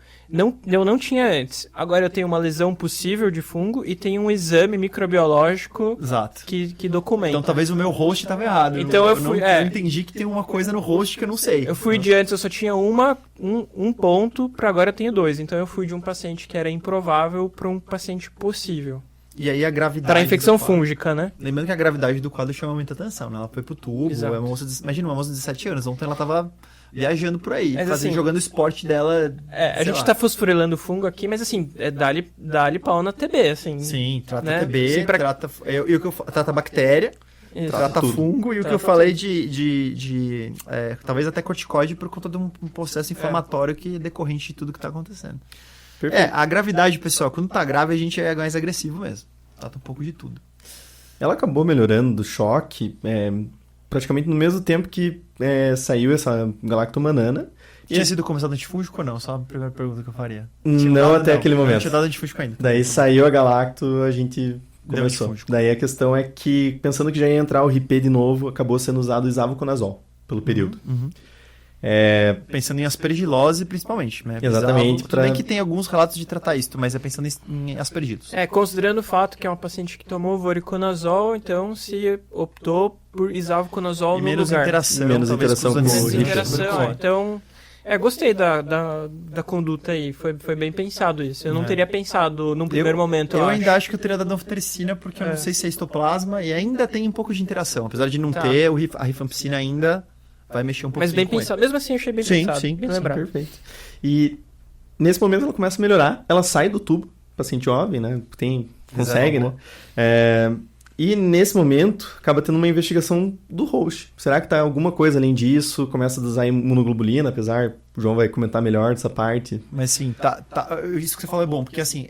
Eu não tinha antes. Agora eu tenho uma lesão possível de fungo e tenho um exame microbiológico Exato. que documenta. Então talvez o meu host estava errado. Então eu fui- eu entendi que tem uma coisa no host que eu não sei. Eu fui de antes, eu só tinha um ponto, para agora eu tenho 2. Então eu fui de um paciente que era improvável para um paciente possível. E aí a gravidade. Para infecção do quadro. fúngica, né? Lembrando que a gravidade do quadro chama muita atenção, né? Ela foi pro tubo, Exato. imagina uma moça de 17 anos, ontem ela tava viajando por aí, Mas, assim, jogando o esporte dela. A sei gente lá. tá fosforilando o fungo aqui, mas assim, dá-lhe pau na TB, assim. Sim, trata né? TB, Sim, pra- trata bactéria, Isso. trata tudo. fungo, e o que Trata eu falei talvez até corticoide por conta de um processo inflamatório que é decorrente de tudo que tá acontecendo. Perfeito. A gravidade, pessoal, quando tá grave a gente é mais agressivo mesmo. Trata um pouco de tudo. Ela acabou melhorando do choque praticamente no mesmo tempo que saiu essa galactomanana. Tinha sido começado antifúngico ou não? Só a primeira pergunta que eu faria. Não até aquele Não momento. tinha dado antifúngico ainda. Daí saiu a galacto, a gente Deu começou. antifúngico. Daí a questão é que, pensando que já ia entrar o RIP de novo, acabou sendo usado o isavuconazol pelo período. Uhum. Pensando em aspergilose, principalmente, né? Exatamente, Tudo bem que tem alguns relatos de tratar isso, mas é pensando em aspergilos. Considerando o fato que é uma paciente que tomou voriconazol, então se optou por isavuconazol E no menos lugar. interação, Menos talvez, interação com os com o Menos RIP. interação. Então, gostei da conduta aí. Foi bem pensado isso. Eu não teria pensado num primeiro momento, Eu acho. ainda acho que eu teria dado anfotericina, porque eu não sei se é histoplasma e ainda tem um pouco de interação. Apesar de não Tá. ter, a rifampicina ainda vai mexer um pouco. Mas bem pensado. Mesmo assim, eu achei bem pensado. Bem lembrado. Perfeito. E nesse momento ela começa a melhorar, ela sai do tubo, paciente jovem, né? Consegue, né? E nesse momento acaba tendo uma investigação do host. Será que tá alguma coisa além disso? Começa a usar imunoglobulina, apesar, o João vai comentar melhor dessa parte. Mas sim, isso que você falou é bom, porque assim,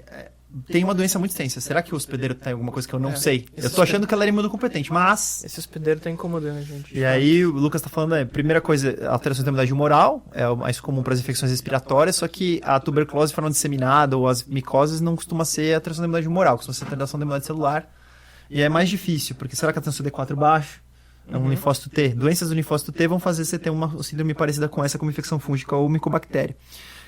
tem uma doença muito extensa. Será que o hospedeiro tem alguma coisa que eu não sei? Eu tô achando que ela era imunocompetente, mas... Esse hospedeiro tá incomodando a gente. E aí o Lucas tá falando, primeira coisa, alteração da imunidade humoral, é o mais comum para as infecções respiratórias, só que a tuberculose de forma disseminada ou as micoses não costuma ser alteração da imunidade humoral, costuma ser alteração da imunidade celular. E é mais difícil, porque será que ela tem um CD4 baixo? É um linfócito T. Doenças do linfócito T vão fazer você ter uma síndrome parecida com essa, como infecção fúngica ou micobactéria.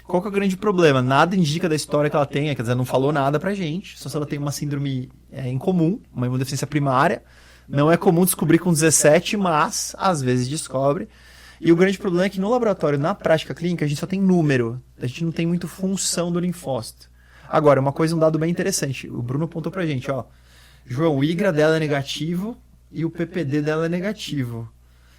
Qual que é o grande problema? Nada indica da história que ela tenha, quer dizer, não falou nada pra gente, só se ela tem uma síndrome incomum, uma imunodeficiência primária. Não é comum descobrir com 17, mas às vezes descobre. E o grande problema é que no laboratório, na prática clínica, a gente só tem número, a gente não tem muito função do linfócito. Agora, um dado bem interessante, o Bruno apontou pra gente, ó, João, o IGRA dela é negativo e o PPD dela é negativo.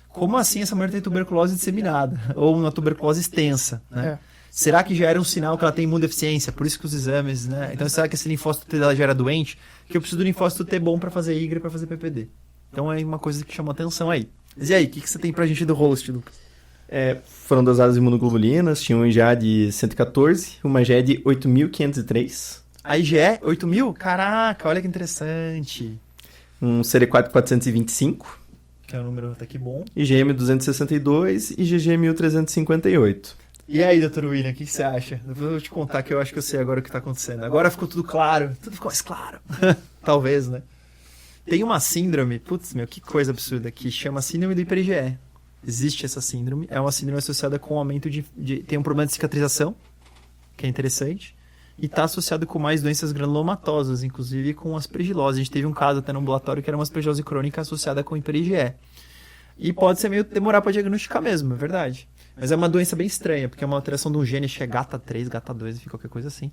Como assim essa mulher tem tuberculose disseminada? Ou uma tuberculose extensa, né? Será que já era um sinal que ela tem imunodeficiência? Por isso que os exames, né? Então, será que esse linfócito T dela já era doente? Que eu preciso do linfócito T bom pra fazer IGRA e pra fazer PPD. Então, é uma coisa que chamou atenção aí. Mas e aí, o que você tem pra gente do Host, Lucas? Foram dosadas immunoglobulinas, tinha um IgA de 114, uma IgE de 8.503. A IgE, 8.000? Caraca, olha que interessante. Um CD4 425. Que é um número até que bom. IgM 262 e IgG 1358. E aí, Dr. William, o que você acha? Eu vou te contar que eu acho que eu sei agora o que tá acontecendo. Agora ficou tudo claro. Tudo ficou mais claro. Talvez, né? Tem uma síndrome, putz, meu, que coisa absurda, que chama síndrome do hiper-IgE. Existe essa síndrome. É uma síndrome associada com aumento tem um problema de cicatrização, que é interessante. E está associado com mais doenças granulomatosas, inclusive com aspergilose. A gente teve um caso até no ambulatório que era uma aspergilose crônica associada com hiper-IgE. E pode ser meio demorar para diagnosticar mesmo, é verdade. Mas é uma doença bem estranha, porque é uma alteração de um gene, acho que é GATA3, GATA2, enfim, qualquer coisa assim.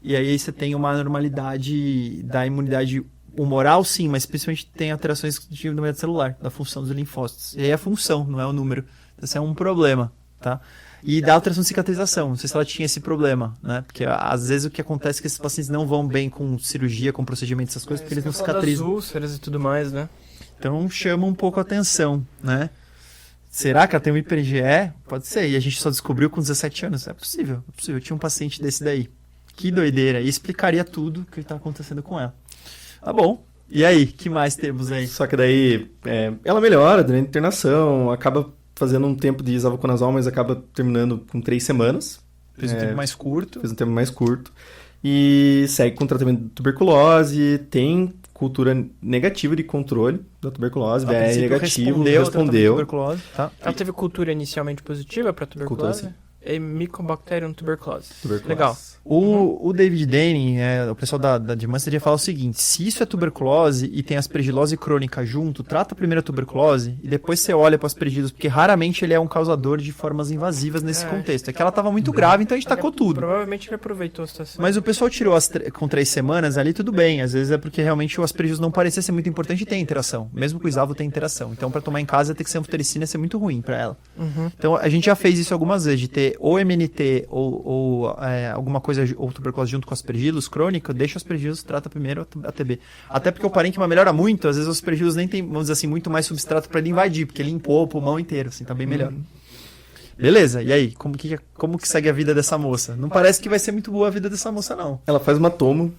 E aí você tem uma anormalidade da imunidade humoral, sim, mas principalmente tem alterações de imunidade celular, da função dos linfócitos. E aí é a função, não é o número. Então, isso é um problema, tá? E da alteração de cicatrização, não sei se ela tinha esse problema, né? Porque às vezes o que acontece é que esses pacientes não vão bem com cirurgia, com procedimentos, essas coisas, porque eles não cicatrizam. Úlceras e tudo mais, né? Então chama um pouco a atenção, né? Será que ela tem um hiper-IgE? Pode ser, e a gente só descobriu com 17 anos. É possível, é possível. Eu tinha um paciente desse daí. Que doideira, e explicaria tudo o que está acontecendo com ela. Tá bom. E aí, que mais temos aí? Só que daí ela melhora durante a internação, acaba fazendo um tempo de isavuconazol, mas acaba terminando com 3 semanas. Fez um tempo mais curto. Fez um tempo mais curto. E segue com tratamento de tuberculose, tem cultura negativa de controle da tuberculose, BR negativo, respondeu. Tuberculose, tá? Ela teve cultura inicialmente positiva para tuberculose? Cultura, E Mycobacterium tuberculose. Legal. O David Denning, o pessoal de Manchester fala o seguinte: se isso é tuberculose e tem aspergilose crônica junto, trata primeiro a tuberculose e depois você olha para aspergilose, porque raramente ele é um causador de formas invasivas nesse contexto. É que ela estava muito grave, então a gente tacou tudo. Provavelmente ele aproveitou a situação. Mas o pessoal tirou com 3 semanas ali, tudo bem. Às vezes é porque realmente o aspergilose não parecia ser muito importante e tem interação. Mesmo com o isavo tem interação. Então para tomar em casa tem que ser anfotericina, ser muito ruim para ela. Uhum. Então a gente já fez isso algumas vezes, de ter ou MNT ou alguma coisa, ou tuberculose junto com aspergilose crônica, deixa o aspergilose, trata primeiro a TB. Até porque o parênquima melhora muito, às vezes o aspergilose nem tem, vamos dizer assim, muito mais substrato para ele invadir, porque ele limpou o pulmão inteiro, assim, tá bem melhor. Beleza, e aí? Como que segue a vida dessa moça? Não parece que vai ser muito boa a vida dessa moça, não. Ela faz uma tomo,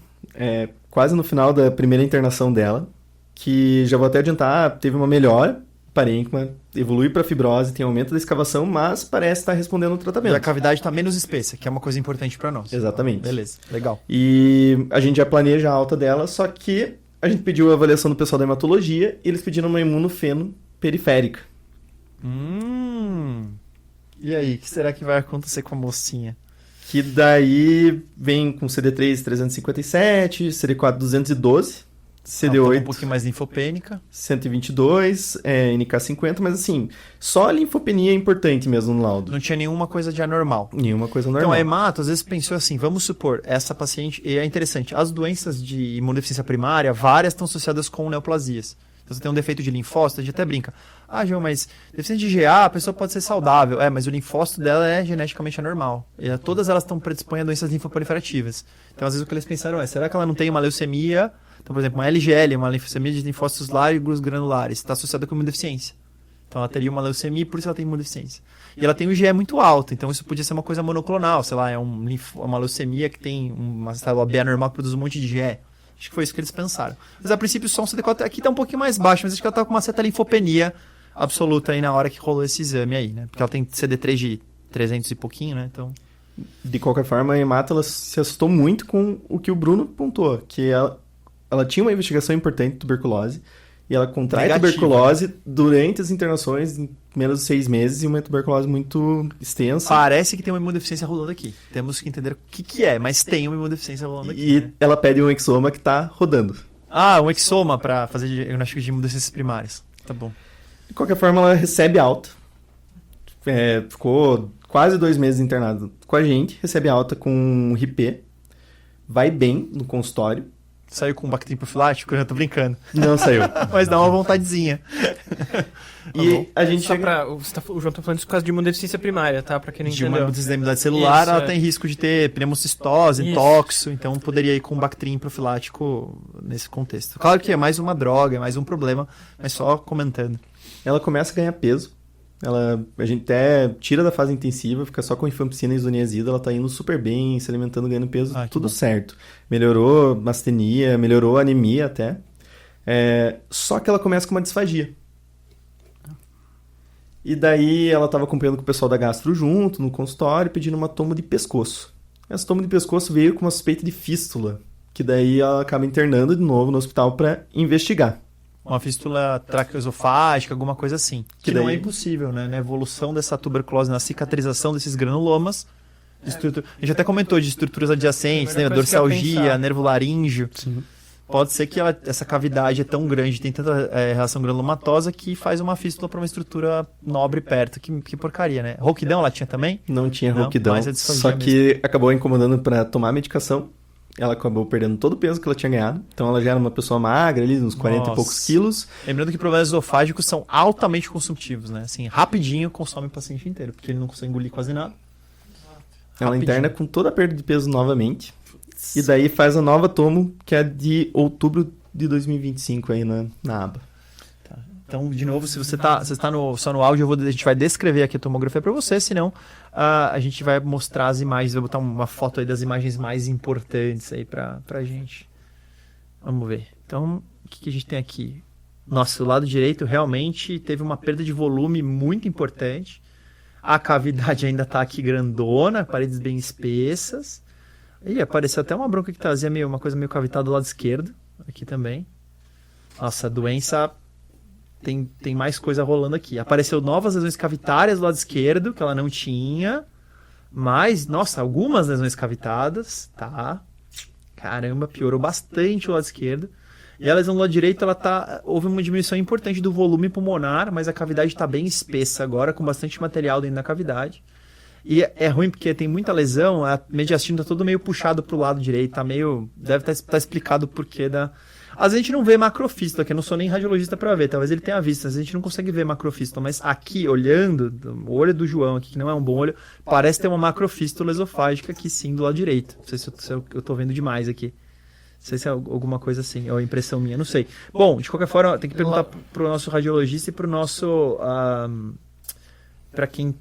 quase no final da primeira internação dela, que já vou até adiantar, teve uma melhora, parênquima, evolui para fibrose, tem aumento da escavação, mas parece estar respondendo ao tratamento. E a cavidade está menos espessa, que é uma coisa importante para nós. Exatamente. Beleza, legal. E a gente já planeja a alta dela, só que a gente pediu a avaliação do pessoal da hematologia e eles pediram uma imunofeno periférica. E aí, o que será que vai acontecer com a mocinha? Que daí vem com CD3 357, CD4 212, CD8 um pouquinho mais linfopênica, 122, NK50, mas assim, só a linfopenia é importante mesmo no laudo. Não tinha nenhuma coisa de anormal. Nenhuma coisa normal. Então a hemato às vezes pensou assim, vamos supor, essa paciente, e é interessante, as doenças de imunodeficiência primária, várias estão associadas com neoplasias. Então você tem um defeito de linfócito, a gente até brinca. Ah, João, mas deficiente de GA, a pessoa pode ser saudável. Mas o linfócito dela é geneticamente anormal. E todas elas estão predispondo a doenças linfoproliferativas. Então às vezes o que eles pensaram será que ela não tem uma leucemia? Então, por exemplo, uma LGL, uma linfossemia de linfócitos largos granulares, está associada com imunodeficiência. Então, ela teria uma leucemia e por isso ela tem imunodeficiência. E ela tem um IgE muito alto, então isso podia ser uma coisa monoclonal, sei lá, uma leucemia que tem uma célula B anormal que produz um monte de IgE. Acho que foi isso que eles pensaram. Mas, a princípio, só um CD4 aqui está um pouquinho mais baixo, mas acho que ela está com uma certa linfopenia absoluta aí na hora que rolou esse exame aí, né? Porque ela tem CD3 de 300 e pouquinho, né? Então... De qualquer forma, a hemato ela se assustou muito com o que o Bruno pontuou, que ela tinha uma investigação importante de tuberculose e ela contrai tuberculose, né, durante as internações em menos de 6 meses e uma tuberculose muito extensa. Parece que tem uma imunodeficiência rolando aqui. Temos que entender o que é, mas tem uma imunodeficiência rolando aqui. E né? Ela pede um exoma que está rodando. Um exoma para fazer diagnóstico de imunodeficiências primárias. Tá bom. De qualquer forma, ela recebe alta. Ficou quase 2 meses internado com a gente, recebe alta com RIP, vai bem no consultório. Saiu com Bactrim profilático? Eu tô brincando. Não saiu. Mas dá uma vontadezinha. E a gente O João tá falando isso por causa de imunodeficiência primária, tá? Pra quem não de uma entendeu. imunidade celular, Isso, ela tem risco de ter pneumocistose, Isso. intoxo, então poderia ir com Bactrim profilático nesse contexto. Claro que é mais uma droga, é mais um problema, mas só comentando. ela começa a ganhar peso. A gente até tira da fase intensiva, fica só com rifampicina e isoniazida, ela tá indo super bem, se alimentando, ganhando peso, Ah, que tudo bom. certo. Melhorou mastenia, melhorou a anemia até. Só que ela começa com uma disfagia. E daí ela estava acompanhando com o pessoal da gastro junto, no consultório, pedindo uma tomo de pescoço. Essa tomo de pescoço veio com uma suspeita de fístula, que daí ela acaba internando de novo no hospital para investigar. Uma fístula traqueoesofágica, alguma coisa assim. Que daí- não é impossível, né? Na evolução dessa tuberculose, na cicatrização desses granulomas. A gente até comentou de estruturas adjacentes, né? Primeira coisa que eu ia Dorsalgia, pensar. nervo laríngeo. Sim. Pode ser que essa cavidade é tão grande, tem tanta relação granulomatosa que faz uma fístula para uma estrutura nobre perto. Que porcaria, né? Rouquidão ela tinha também? Não tinha Não, rouquidão, mas é disfagia só que acabou incomodando para tomar a medicação. Ela acabou perdendo todo o peso que ela tinha ganhado. Então ela já era uma pessoa magra ali, uns 40 e Nossa. poucos quilos. Lembrando que problemas esofágicos são altamente consumptivos, né? Assim, rapidinho consome o paciente inteiro, porque ele não consegue engolir quase nada. Ela Rapidinho. interna com toda a perda de peso novamente. E daí faz a nova tomo, que é de outubro de 2025 aí na aba. Então, de novo, se você tá só no áudio, a gente vai descrever aqui a tomografia para você, senão a gente vai mostrar as imagens, vai botar uma foto aí das imagens mais importantes aí pra gente. Vamos ver. Então, o que a gente tem aqui? Nossa, o lado direito realmente teve uma perda de volume muito importante. A cavidade ainda tá aqui grandona, paredes bem espessas. E apareceu até uma bronca que trazia uma coisa meio cavitada do lado esquerdo, aqui também. Nossa, a doença tem mais coisa rolando aqui. Apareceu novas lesões cavitárias do lado esquerdo, que ela não tinha. Mas, nossa, algumas lesões cavitadas, tá? Caramba, piorou bastante o lado esquerdo. E a lesão do lado direito, houve uma diminuição importante do volume pulmonar, mas a cavidade está bem espessa agora, com bastante material dentro da cavidade. E é ruim porque tem muita lesão, a mediastino tá todo meio puxado pro lado direito, tá meio... Deve estar explicado o porquê da... Às vezes a gente não vê macrofístula, que eu não sou nem radiologista para ver, talvez ele tenha visto, às vezes a gente não consegue ver macrofístula, mas aqui, olhando, o olho do João aqui, que não é um bom olho, parece ter uma macrofístula esofágica aqui sim, do lado direito. Não sei se eu tô vendo demais aqui. Não sei se é alguma coisa assim, ou impressão minha, não sei. Bom, de qualquer forma, tem que perguntar pro nosso radiologista e pro nosso... para quem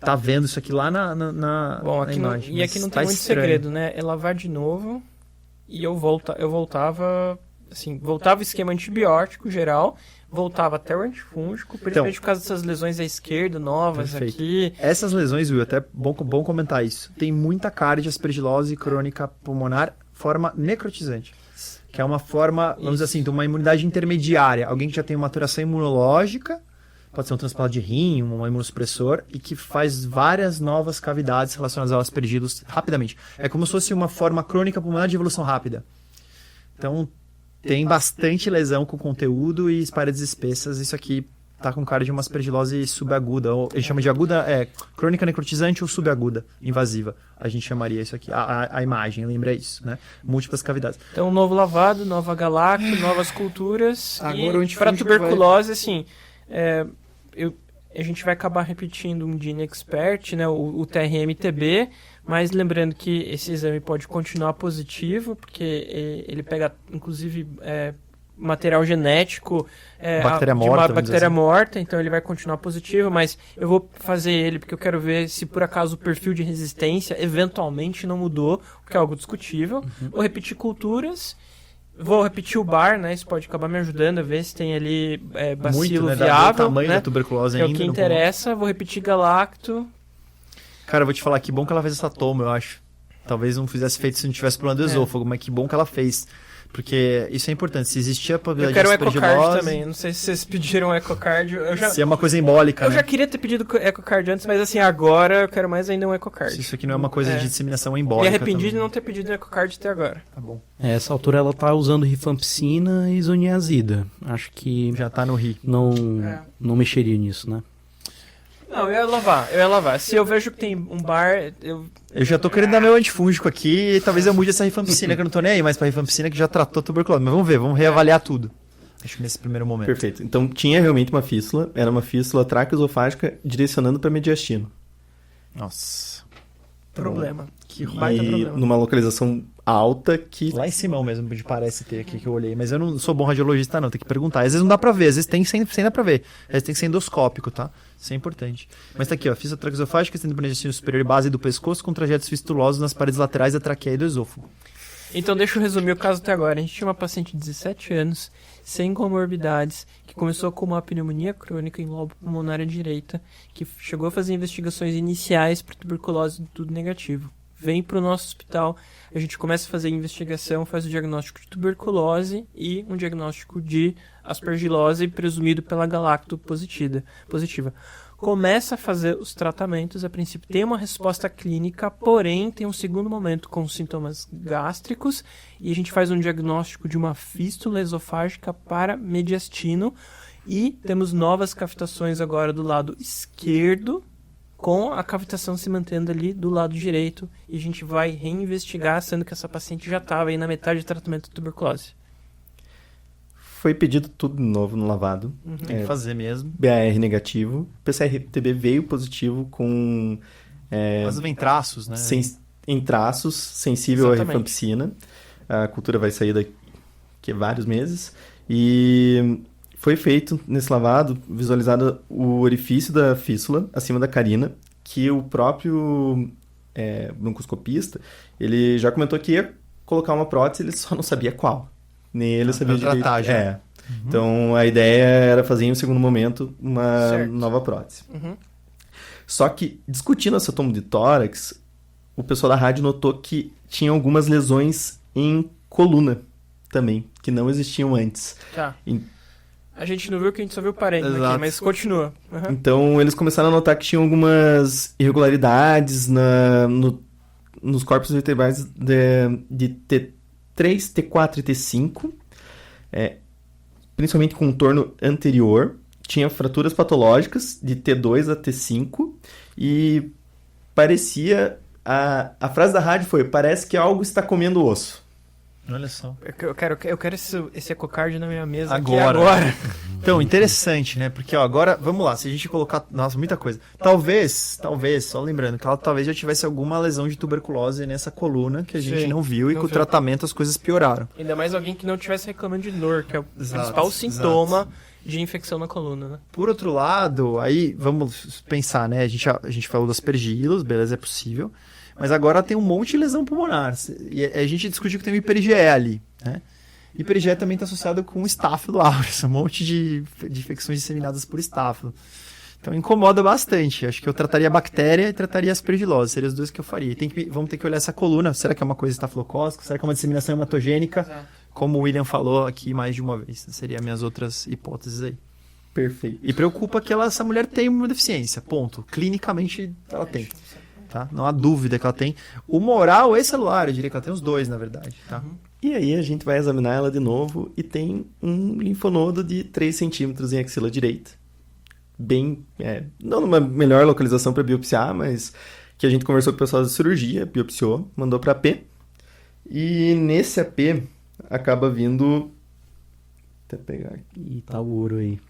tá vendo isso aqui lá Bom, na aqui não, imagem. e aqui não mas tem tá muito estranho. segredo, né? É lavar de novo e eu voltava, assim, voltava o esquema antibiótico geral, voltava até o antifúngico, principalmente por causa dessas lesões à esquerda, novas Perfeito. aqui. Essas lesões, Will, até bom comentar isso. Tem muita cara de aspergilose crônica pulmonar, forma necrotizante. Que é uma forma, vamos dizer assim, de uma imunidade intermediária. Alguém que já tem uma maturação imunológica, pode ser um transplante de rim, um imunossupressor, e que faz várias novas cavidades relacionadas ao aspergilos rapidamente. É como se fosse uma forma crônica pulmonar de evolução rápida. Então, tem bastante lesão com conteúdo e paredes espessas. Isso aqui tá com cara de uma aspergilose subaguda. Ou, a gente chama de aguda, crônica necrotizante ou subaguda, invasiva. A gente chamaria isso aqui. A imagem, lembra isso, né? Múltiplas cavidades. Então, novo lavado, nova galacto, novas culturas. Agora e o antifúngico para tuberculose, assim, a gente vai acabar repetindo um Gene Expert, né, o TRM-TB, mas lembrando que esse exame pode continuar positivo, porque ele pega, inclusive, material genético Bactéria de morta, uma vamos dizer bactéria assim. morta, então ele vai continuar positivo, mas eu vou fazer ele porque eu quero ver se por acaso o perfil de resistência eventualmente não mudou, o que é algo discutível. Vou repetir culturas. Vou repetir o bar, né? Isso pode acabar me ajudando a ver se tem ali bacilo Muito, né? viável, Do tamanho né? da tuberculose Que é o ainda. que no interessa. Vou repetir galacto. pulmão. Cara, eu vou te falar, que bom que ela fez essa toma, eu acho. Talvez não fizesse feito se não tivesse problema do esôfago, mas que bom que ela fez. Porque isso é importante. Se existia a Eu probabilidade quero um de ecocard aspergilose, também. Não sei se vocês pediram um ecocard. se é uma coisa embólica, Eu né? já queria ter pedido ecocard antes, mas assim, agora eu quero mais ainda um ecocard. Se isso aqui não é uma coisa É. de disseminação Me embólica. arrependi de também. não ter pedido um ecocard até agora. Tá bom. Essa altura ela tá usando rifampicina e isoniazida. Acho que Já tá no RI. não mexeria nisso, né? Não, eu ia lavar. Se eu vejo que tem um bar, Eu já tô querendo dar meu antifúngico aqui e talvez eu mude essa rifampicina, que eu não tô nem aí mais pra rifampicina, que já tratou tuberculose. Mas vamos ver, vamos reavaliar tudo. Acho que nesse primeiro momento. Perfeito. Então tinha realmente uma fístula, era uma fístula traqueoesofágica direcionando para mediastino. Nossa. problema. Que Baita E problema. numa localização alta que... Lá em cima mesmo, onde parece ter aqui que eu olhei. Mas eu não sou bom radiologista, não. Tem que perguntar. Às vezes não dá pra ver. Às vezes tem sem dar pra ver. Às vezes tem que ser endoscópico, tá? Isso é importante. Mas tá aqui, ó. Fístula traqueosofágica, estende para o intestino superior e base do pescoço com trajetos fistulosos nas paredes laterais da traqueia e do esôfago. Então deixa eu resumir o caso até agora. A gente tinha uma paciente de 17 anos, sem comorbidades, que começou com uma pneumonia crônica em lobo pulmonar à direita, que chegou a fazer investigações iniciais para tuberculose, tudo negativo. Vem para o nosso hospital, a gente começa a fazer a investigação, faz o diagnóstico de tuberculose e um diagnóstico de aspergilose presumido pela galacto positiva. Começa a fazer os tratamentos, a princípio tem uma resposta clínica, porém tem um segundo momento com sintomas gástricos e a gente faz um diagnóstico de uma fístula esofágica para mediastino e temos novas cavitações agora do lado esquerdo, com a cavitação se mantendo ali do lado direito e a gente vai reinvestigar, sendo que essa paciente já estava aí na metade do tratamento de tuberculose. Foi pedido tudo de novo no lavado. Tem que fazer mesmo. BAR negativo. PCR-TB veio positivo com... Mas vem traços, né? em traços, sensível Exatamente. à rifampicina. A cultura vai sair daqui a vários meses. E foi feito nesse lavado, visualizado o orifício da fístula, acima da carina, que o próprio broncoscopista, ele já comentou que ia colocar uma prótese, ele só não sabia qual. Nem ele sabia pra direito. tratar já. Então a ideia era fazer em um segundo momento uma Certo. nova prótese. Uhum. Só que, discutindo essa tomo de tórax, o pessoal da rádio notou que tinha algumas lesões em coluna também, que não existiam antes. Tá. Em- A gente não viu que a gente só viu o parênteses Exato. aqui, mas continua. Uhum. Então, eles começaram a notar que tinham algumas irregularidades nos corpos vertebrais de T3, T4 e T5, principalmente com o contorno anterior. Tinha fraturas patológicas de T2 a T5 e parecia... A frase da rádio foi: parece que algo está comendo osso. Olha só. Eu quero esse ecocard na minha mesa Agora. aqui agora. Então, interessante, né? Porque, ó, agora, vamos lá, se a gente colocar... Nossa, muita coisa. Talvez, só lembrando, que ela talvez já tivesse alguma lesão de tuberculose nessa coluna que a gente Sim, não viu e não com o viu. tratamento as coisas pioraram. Ainda mais alguém que não estivesse reclamando de dor, que é o Exato, principal sintoma de infecção na coluna, né? Por outro lado, aí vamos pensar, né? A gente falou das aspergilos, beleza, é possível. Mas agora tem um monte de lesão pulmonar. E a gente discutiu que tem o hiper-IgE ali, né? Hiper-IgE também está associado com Staphylo aureus, um monte de infecções disseminadas por Staphylo. Então incomoda bastante. Acho que eu trataria a bactéria e trataria a aspergilose. Seriam os dois que eu faria. Vamos ter que olhar essa coluna. Será que é uma coisa estafilocócica? Será que é uma disseminação hematogênica? Como o William falou aqui mais de uma vez. Seriam minhas outras hipóteses aí. Perfeito. E preocupa que essa mulher tem uma deficiência, ponto. Clinicamente ela tem, tá? Não há dúvida que ela tem. Humoral e celular, eu diria que ela tem os dois, na verdade, tá? E aí a gente vai examinar ela de novo e tem um linfonodo de 3 centímetros em axila direita. Bem, não numa melhor localização para biopsiar, mas que a gente conversou com o pessoal da cirurgia, biopsiou, mandou para AP. E nesse AP acaba vindo... Até pegar aqui. E tá o ouro aí.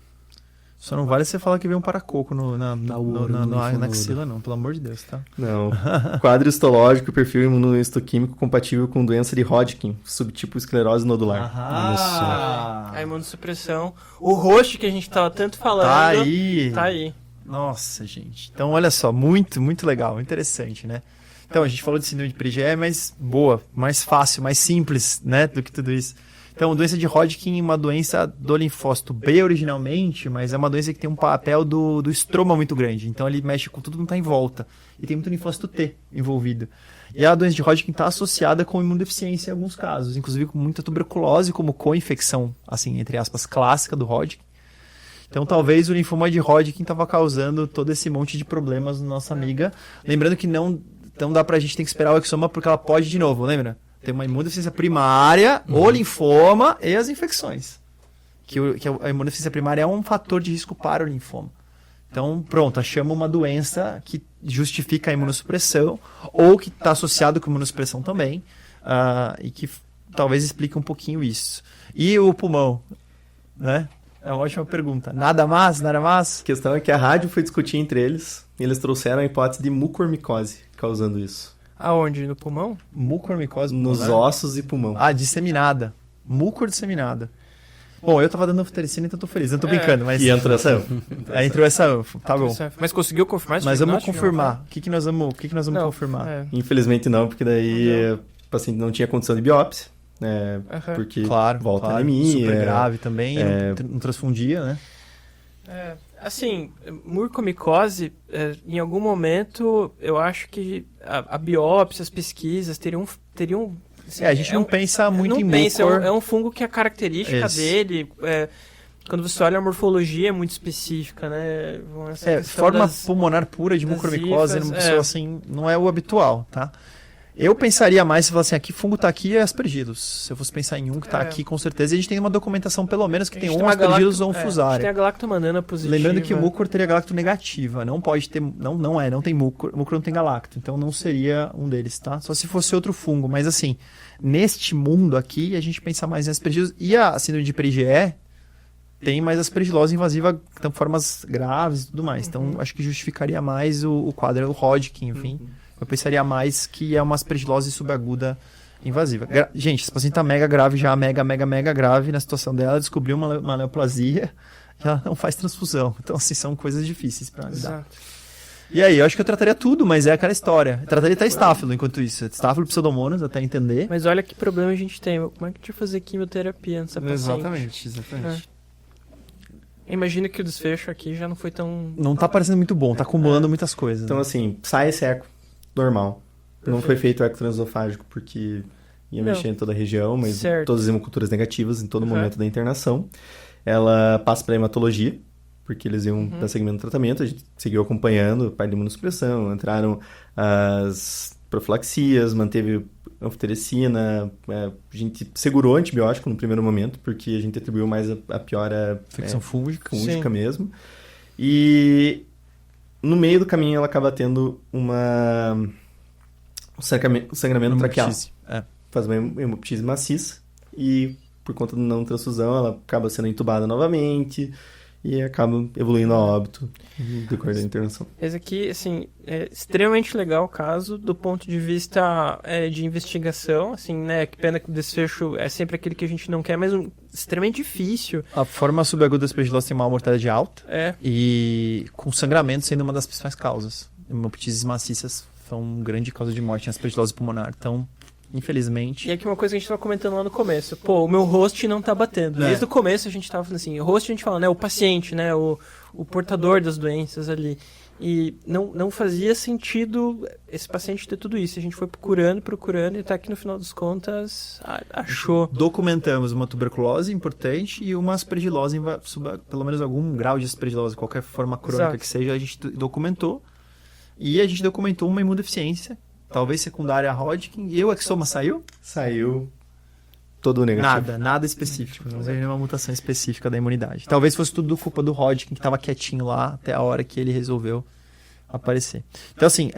Só não vale você falar que veio um paracoco na linfonodo. axila, não, pelo amor de Deus, tá? Não. Quadro histológico, perfil imunohistoquímico compatível com doença de Hodgkin, subtipo esclerose nodular. A imunossupressão. O rosto que a gente tava tanto falando. Tá aí. Tá aí. Nossa, gente. Então, olha só, muito, muito legal, interessante, né? Então, a gente falou de síndrome de Prigier, mas boa, mais fácil, mais simples, né, do que tudo isso. Então, doença de Hodgkin é uma doença do linfócito B originalmente, mas é uma doença que tem um papel do estroma muito grande. Então, ele mexe com tudo que está em volta. E tem muito linfócito T envolvido. E a doença de Hodgkin está associada com imunodeficiência em alguns casos, inclusive com muita tuberculose como co-infecção, assim, entre aspas, clássica do Hodgkin. Então, talvez o linfoma de Hodgkin estava causando todo esse monte de problemas na nossa amiga. Lembrando que não dá pra gente ter que esperar o exoma porque ela pode de novo, lembra? Tem uma imunodeficiência primária, o linfoma e as infecções. Que a imunodeficiência primária é um fator de risco para o linfoma. Então, pronto, achamos uma doença que justifica a imunossupressão ou que está associado com imunossupressão também, e que talvez explique um pouquinho isso. E o pulmão, né? É uma ótima pergunta. Nada mais, nada mais? A questão é que a rádio foi discutir entre eles e eles trouxeram a hipótese de mucormicose causando isso. Aonde? No pulmão? Mucormicose Nos pulmonar? ossos e pulmão. Disseminada. Mucor disseminada. Bom, eu tava dando anfotericina, então tô feliz. Não tô brincando, mas... E entrou essa. Entrou essa anfo, tá bom. Mas conseguiu confirmar esse Mas vamos diagnóstico? confirmar. O que nós vamos Não, confirmar? é. Infelizmente não, porque daí o paciente não tinha condição de biópsia, né? Aham. Porque Claro, volta claro. anemia. Super grave também, não transfundia, né? Assim, mucormicose, em algum momento, eu acho que a biópsia, as pesquisas teriam assim, A gente não pensa muito em pensa, mucor. é um fungo que a característica Isso. dele, quando você olha a morfologia, é muito específica, né? Essa questão Forma das- pulmonar pura de das mucormicose hifas, numa pessoa assim, não é o habitual, tá? Eu pensaria mais se falasse assim, que fungo tá aqui é aspergillus. Se eu fosse pensar em um que tá aqui, com certeza. E a gente tem uma documentação, pelo menos, que A tem gente um uma aspergillus ou um a gente tem fusário. a galactomanana positiva. Lembrando que o mucor teria galacto negativa. Não pode ter. Não tem mucor. Mucor não tem galacto. Então não seria um deles, tá? Só se fosse outro fungo. Mas assim, neste mundo aqui, a gente pensa mais em aspergillus. E a síndrome de Perigee tem mais aspergilose invasiva, então formas graves e tudo mais. Então acho que justificaria mais o quadro, o Hodgkin, enfim. Eu pensaria mais que é uma aspergilose subaguda invasiva. Gente, esse paciente tá mega grave já, mega grave na situação dela, descobriu uma neoplasia e ela não faz transfusão. Então, assim, são coisas difíceis para lidar. Exato. E aí, eu acho que eu trataria tudo, mas é aquela história. Eu trataria até estáfilo enquanto isso. Estáfilo, pseudomonas, até entender. Mas olha que problema a gente tem. Como é que a gente vai fazer quimioterapia nessa paciente? Exatamente. Imagina que o desfecho aqui já não foi tão... Não tá parecendo muito bom, tá acumulando muitas coisas. Então, né? assim, sai esse eco normal. Não foi feito o eco transesofágico porque ia Não. mexer em toda a região, mas Certo. todas as hemoculturas negativas em todo Uhum. momento da internação. Ela passa para hematologia, porque eles iam dar seguimento no tratamento. A gente seguiu acompanhando a parte de imunossupressão, entraram as profilaxias, manteve anfotericina, a gente segurou antibiótico no primeiro momento, porque a gente atribuiu mais a piora Infecção fúngica. fúngica Sim. mesmo. E no meio do caminho ela acaba tendo um sangramento traqueal. Faz uma hemoptise maciça e por conta da não transfusão ela acaba sendo entubada novamente e acaba evoluindo a óbito no decorrer da internação. Esse aqui, assim, é extremamente legal o caso do ponto de vista de investigação, assim, né? Que pena que o desfecho é sempre aquele que a gente não quer, mas extremamente difícil. A forma subaguda da aspergilose tem uma mortalidade alta. E com sangramento sendo uma das principais causas. Hemoptises maciças são uma grande causa de morte em aspergilose pulmonar. Então, infelizmente... E aqui uma coisa que a gente tava comentando lá no começo. Pô, o meu host não tá batendo. Desde o começo a gente tava falando assim, o host a gente fala, né? O paciente, né? O portador das doenças ali. E não fazia sentido esse paciente ter tudo isso. A gente foi procurando e tá aqui no final das contas achou. Documentamos uma tuberculose importante e uma aspergilose, pelo menos algum grau de aspergilose, qualquer forma crônica Exato. que seja, a gente documentou. E a gente documentou uma imunodeficiência, talvez secundária a Hodgkin. E o exoma saiu? Saiu todo negativo. Nada específico. Não seja nenhuma mutação específica da imunidade. Talvez fosse tudo culpa do Hodgkin, que estava quietinho lá até a hora que ele resolveu aparecer. Então, assim,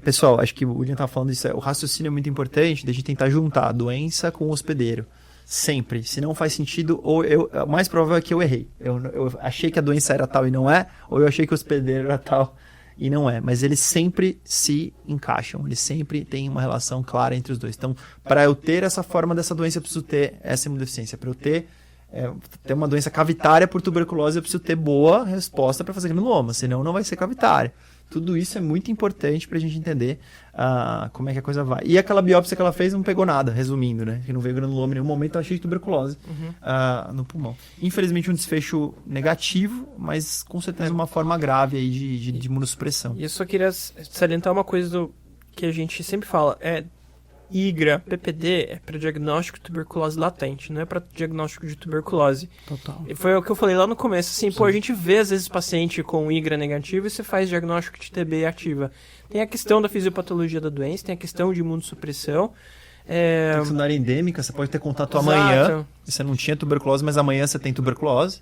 pessoal, acho que o William estava falando isso. O raciocínio é muito importante, de a gente tentar juntar a doença com o hospedeiro. Sempre. Se não faz sentido, o mais provável é que eu errei. Eu achei que a doença era tal e não é, ou eu achei que o hospedeiro era tal e não é. Mas eles sempre se encaixam, eles sempre têm uma relação clara entre os dois. Então, para eu ter essa forma dessa doença, eu preciso ter essa imunodeficiência. Para eu ter uma doença cavitária por tuberculose, eu preciso ter boa resposta para fazer granuloma, senão não vai ser cavitária. Tudo isso é muito importante para a gente entender como é que a coisa vai. E aquela biópsia que ela fez não pegou nada, resumindo, né? Que não veio granuloma em nenhum momento, ela achei de tuberculose no pulmão. Infelizmente um desfecho negativo, mas com certeza uma forma grave aí de imunossupressão. E eu só queria salientar uma coisa que a gente sempre fala. IGRA, PPD, é para diagnóstico de tuberculose latente, não é para diagnóstico de tuberculose. Total. E foi o que eu falei lá no começo, assim, pô, a gente vê às vezes paciente com IGRA negativo e você faz diagnóstico de TB ativa. Tem a questão da fisiopatologia da doença, tem a questão de imunossupressão. Secundária endêmica, você pode ter contato Exato. amanhã, você não tinha tuberculose, mas amanhã você tem tuberculose.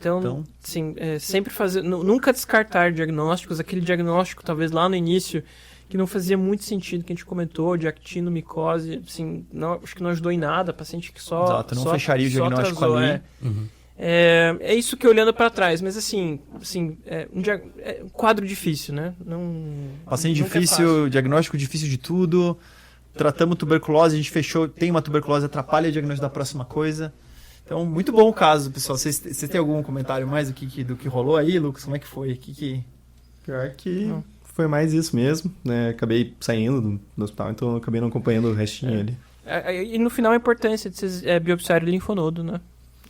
Então, assim, sempre fazer... Nunca descartar diagnósticos. Aquele diagnóstico, talvez lá no início, que não fazia muito sentido, que a gente comentou, de actinomicose, assim, acho que não ajudou em nada, paciente que só... Exato, não fecharia o diagnóstico atrasou, ali. É isso que olhando para trás, mas assim um quadro difícil, né? Paciente nunca é difícil, fácil. diagnóstico difícil de tudo. Tratamos tuberculose, a gente fechou, tem uma tuberculose, atrapalha o diagnóstico da próxima coisa. Então, muito bom o caso, pessoal. Vocês têm algum comentário mais do que rolou aí, Lucas? Como é que foi? Pior que foi mais isso mesmo, né? Acabei saindo do hospital, então eu acabei não acompanhando o restinho ali. E no final a importância de vocês biopsiarem linfonodo, né?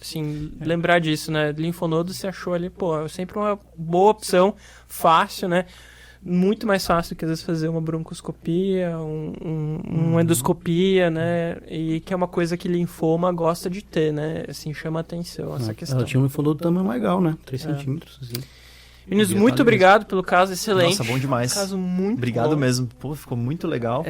Assim, lembrar disso, né? Linfonodo você achou ali, é sempre uma boa opção, fácil, né? Muito mais fácil do que às vezes fazer uma broncoscopia, uma endoscopia, né? E que é uma coisa que linfoma gosta de ter, né? Assim, chama atenção essa questão. Ela tinha um linfonodo tamanho legal, né? 3 centímetros, assim. Meninos, muito obrigado pelo caso, excelente. Nossa, bom demais. Caso muito Obrigado bom. mesmo. Pô, ficou muito legal.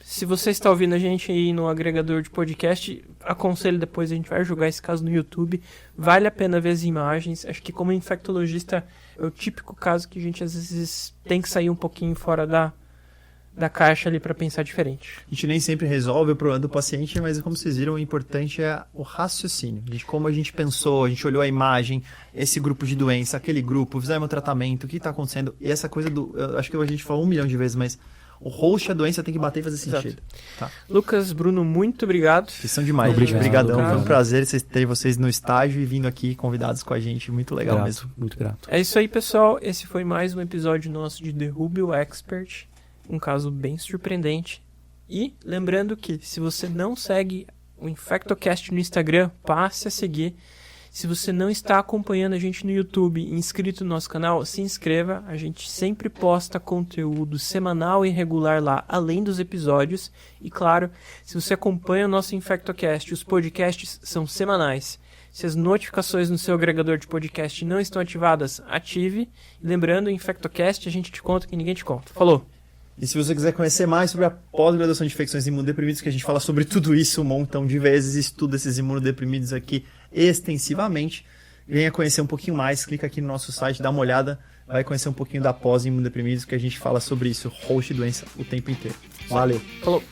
Se você está ouvindo a gente aí no agregador de podcast, aconselho depois, a gente vai jogar esse caso no YouTube. Vale a pena ver as imagens. Acho que como infectologista é o típico caso que a gente às vezes tem que sair um pouquinho fora da caixa ali para pensar diferente. A gente nem sempre resolve o problema do paciente, mas como vocês viram, o importante é o raciocínio. De como a gente pensou, a gente olhou a imagem, esse grupo de doença, aquele grupo, fizemos o tratamento, o que está acontecendo. E essa coisa eu acho que a gente falou 1 milhão de vezes, mas o host, a doença tem que bater e fazer sentido. Tá. Lucas, Bruno, muito obrigado. Vocês são demais. Obrigadão. Foi um prazer ter vocês no estágio e vindo aqui convidados com a gente. Muito legal mesmo. Muito grato. É isso aí, pessoal. Esse foi mais um episódio nosso de The Rubio Expert. Um caso bem surpreendente. E lembrando que se você não segue o InfectoCast no Instagram, passe a seguir. Se você não está acompanhando a gente no YouTube e inscrito no nosso canal, se inscreva. A gente sempre posta conteúdo semanal e regular lá, além dos episódios. E claro, se você acompanha o nosso InfectoCast, os podcasts são semanais. Se as notificações no seu agregador de podcast não estão ativadas, ative. E lembrando, o InfectoCast a gente te conta que ninguém te conta. Falou! E se você quiser conhecer mais sobre a pós-graduação de infecções imunodeprimidas, que a gente fala sobre tudo isso um montão de vezes, estuda esses imunodeprimidos aqui extensivamente, venha conhecer um pouquinho mais, clica aqui no nosso site, dá uma olhada, vai conhecer um pouquinho da pós-imunodeprimidos, que a gente fala sobre isso, host e doença, o tempo inteiro. Valeu! Falou!